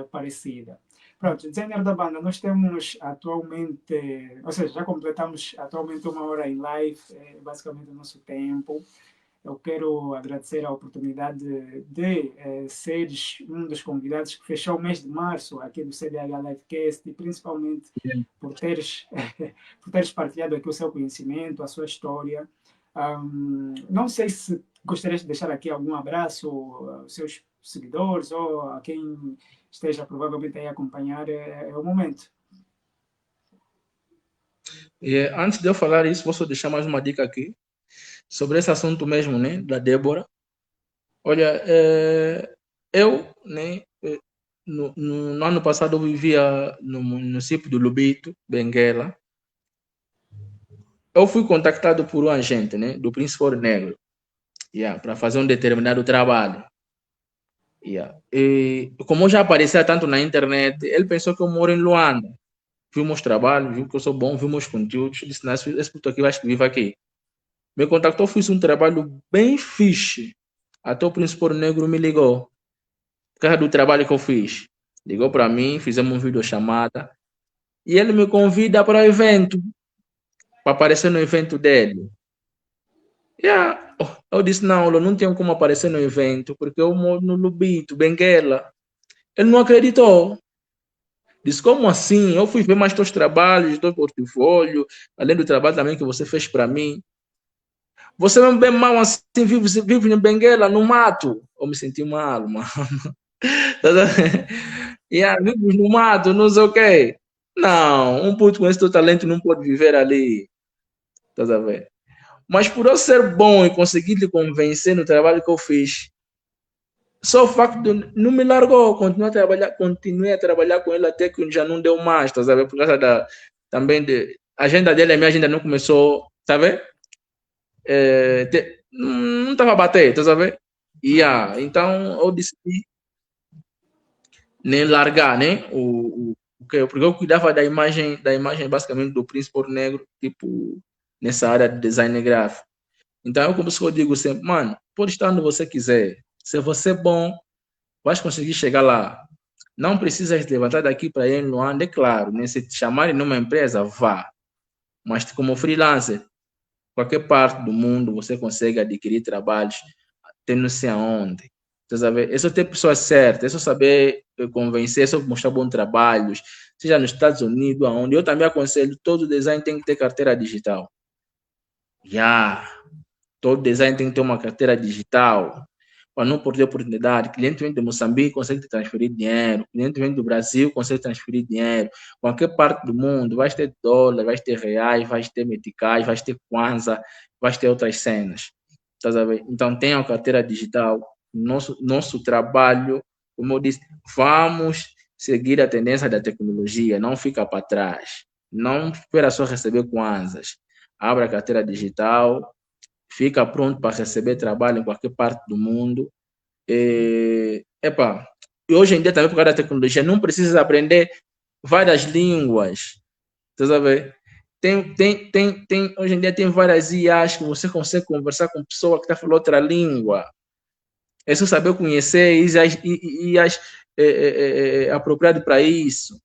[SPEAKER 2] parecida. Pronto, designer da banda, nós temos atualmente, ou seja, já completamos atualmente 1 hora em live, basicamente o nosso tempo. Eu quero agradecer a oportunidade de seres um dos convidados que fechou o mês de março aqui do CDH Livecast e principalmente por teres partilhado aqui o seu conhecimento, a sua história. Não sei se gostarias de deixar aqui algum abraço aos seus seguidores ou a quem esteja provavelmente aí a acompanhar, é o momento.
[SPEAKER 1] Antes de eu falar isso, vou só deixar mais uma dica aqui sobre esse assunto mesmo, né, da Débora. Olha, eu, né, no ano passado eu vivia no município do Lubito, Benguela. Eu fui contactado por um agente, né, do Príncipe Ouro Negro, para fazer um determinado trabalho. E como eu já aparecia tanto na internet, ele pensou que eu moro em Luanda. Viu meus trabalhos, viu que eu sou bom, viu meus conteúdos, disse, esse puto aqui vai escrever aqui. Me contactou, fiz um trabalho bem fixe. Até o Príncipe Ouro Negro me ligou. Por causa do trabalho que eu fiz. Ligou para mim, fizemos uma videochamada. E ele me convida para o evento. Para aparecer no evento dele. Eu disse, não, eu não tenho como aparecer no evento, porque eu moro no Lubito, Benguela. Ele não acreditou. Disse, como assim? Eu fui ver mais teus trabalhos, teu portfólio, além do trabalho também que você fez para mim. Você mesmo bem mal assim, vive em Benguela, no mato. Eu me senti mal, mano. Vives no mato, não sei o quê. Não, um puto com esse teu talento não pode viver ali. Estás a ver? Mas por eu ser bom e conseguir lhe convencer no trabalho que eu fiz, só o facto de não me largou, continuei a trabalhar com ele até que já não deu mais, tá sabe? Por causa também a agenda dele, a minha agenda não começou, sabe? Não estava a bater, tá sabe? Então eu decidi nem largar, né? Porque eu cuidava da imagem basicamente do Príncipe Ouro Negro, tipo, nessa área de design gráfico. Então eu comecei, eu digo sempre, mano, pode estar onde você quiser. Se você é bom, vais conseguir chegar lá. Não precisas levantar daqui para ir em Luanda, é claro, né? Se te chamarem numa empresa, vá. Mas como freelancer, qualquer parte do mundo você consegue adquirir trabalhos, até não sei aonde. Você sabe? É só ter pessoas certas, é só saber convencer, é só mostrar bons trabalhos, seja nos Estados Unidos, aonde. Eu também aconselho, todo design tem que ter carteira digital. Todo design tem que ter uma carteira digital para não perder oportunidade. Cliente vem de Moçambique, consegue transferir dinheiro. Cliente vem do Brasil, consegue transferir dinheiro. Qualquer parte do mundo, vai ter dólar, vai ter reais, vai ter meticais, vai ter kwanza, vai ter outras cenas. Tá sabendo? Então, tenha a carteira digital. Nosso trabalho, como eu disse, vamos seguir a tendência da tecnologia, não fica para trás. Não espera só receber kwanzas. Abra a carteira digital, fica pronto para receber trabalho em qualquer parte do mundo. E hoje em dia, também por causa da tecnologia, não precisa aprender várias línguas. Você sabe? hoje em dia tem várias IAs que você consegue conversar com pessoa que está falando outra língua. É só saber conhecer e as apropriado para isso.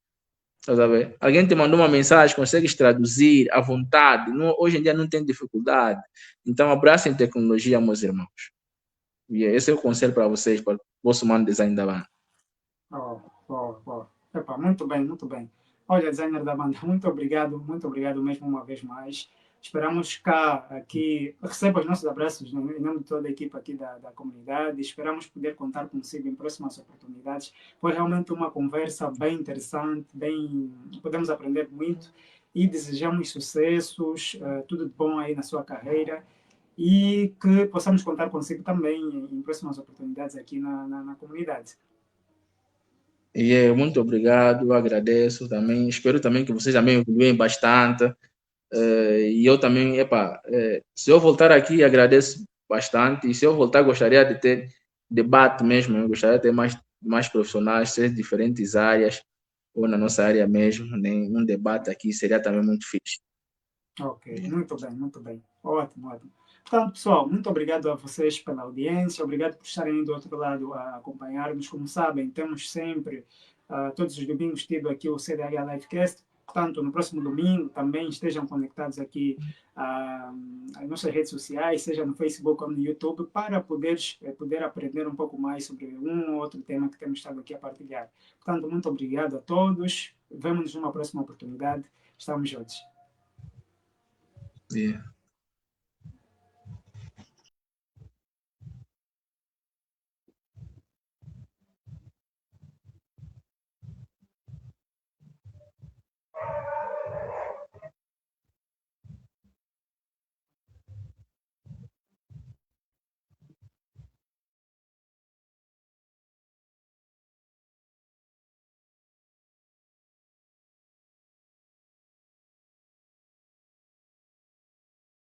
[SPEAKER 1] Tá sabendo? Alguém te mandou uma mensagem, consegues traduzir à vontade. Não, hoje em dia não tem dificuldade. Então, abracem tecnologia, meus irmãos. E esse é o conselho para vocês, para o vosso humano design da banda.
[SPEAKER 2] Oh, oh, oh. Epa, muito bem, muito bem. Olha, designer da banda, muito obrigado mesmo uma vez mais. Esperamos cá, aqui, receba os nossos abraços em nome de toda a equipa aqui da comunidade. Esperamos poder contar consigo em próximas oportunidades. Foi realmente uma conversa bem interessante, podemos aprender muito e desejamos sucessos, tudo de bom aí na sua carreira e que possamos contar consigo também em próximas oportunidades aqui na comunidade.
[SPEAKER 1] E muito obrigado, eu agradeço também. Espero também que vocês também evoluem bastante. E eu também, se eu voltar aqui, agradeço bastante. E se eu voltar, gostaria de ter debate mesmo. Eu gostaria de ter mais profissionais, de diferentes áreas, ou na nossa área mesmo. Um debate aqui seria também muito fixe.
[SPEAKER 2] Ok, muito bem, muito bem. Ótimo, ótimo. Portanto, pessoal, muito obrigado a vocês pela audiência, obrigado por estarem do outro lado a acompanhar-nos. Como sabem, temos sempre, todos os domingos, tido aqui o CDH Livecast. Portanto, no próximo domingo também estejam conectados aqui às nossas redes sociais, seja no Facebook ou no YouTube, para poder aprender um pouco mais sobre um ou outro tema que temos estado aqui a partilhar. Portanto, muito obrigado a todos. Vemo-nos numa próxima oportunidade. Estamos juntos.
[SPEAKER 1] Yeah.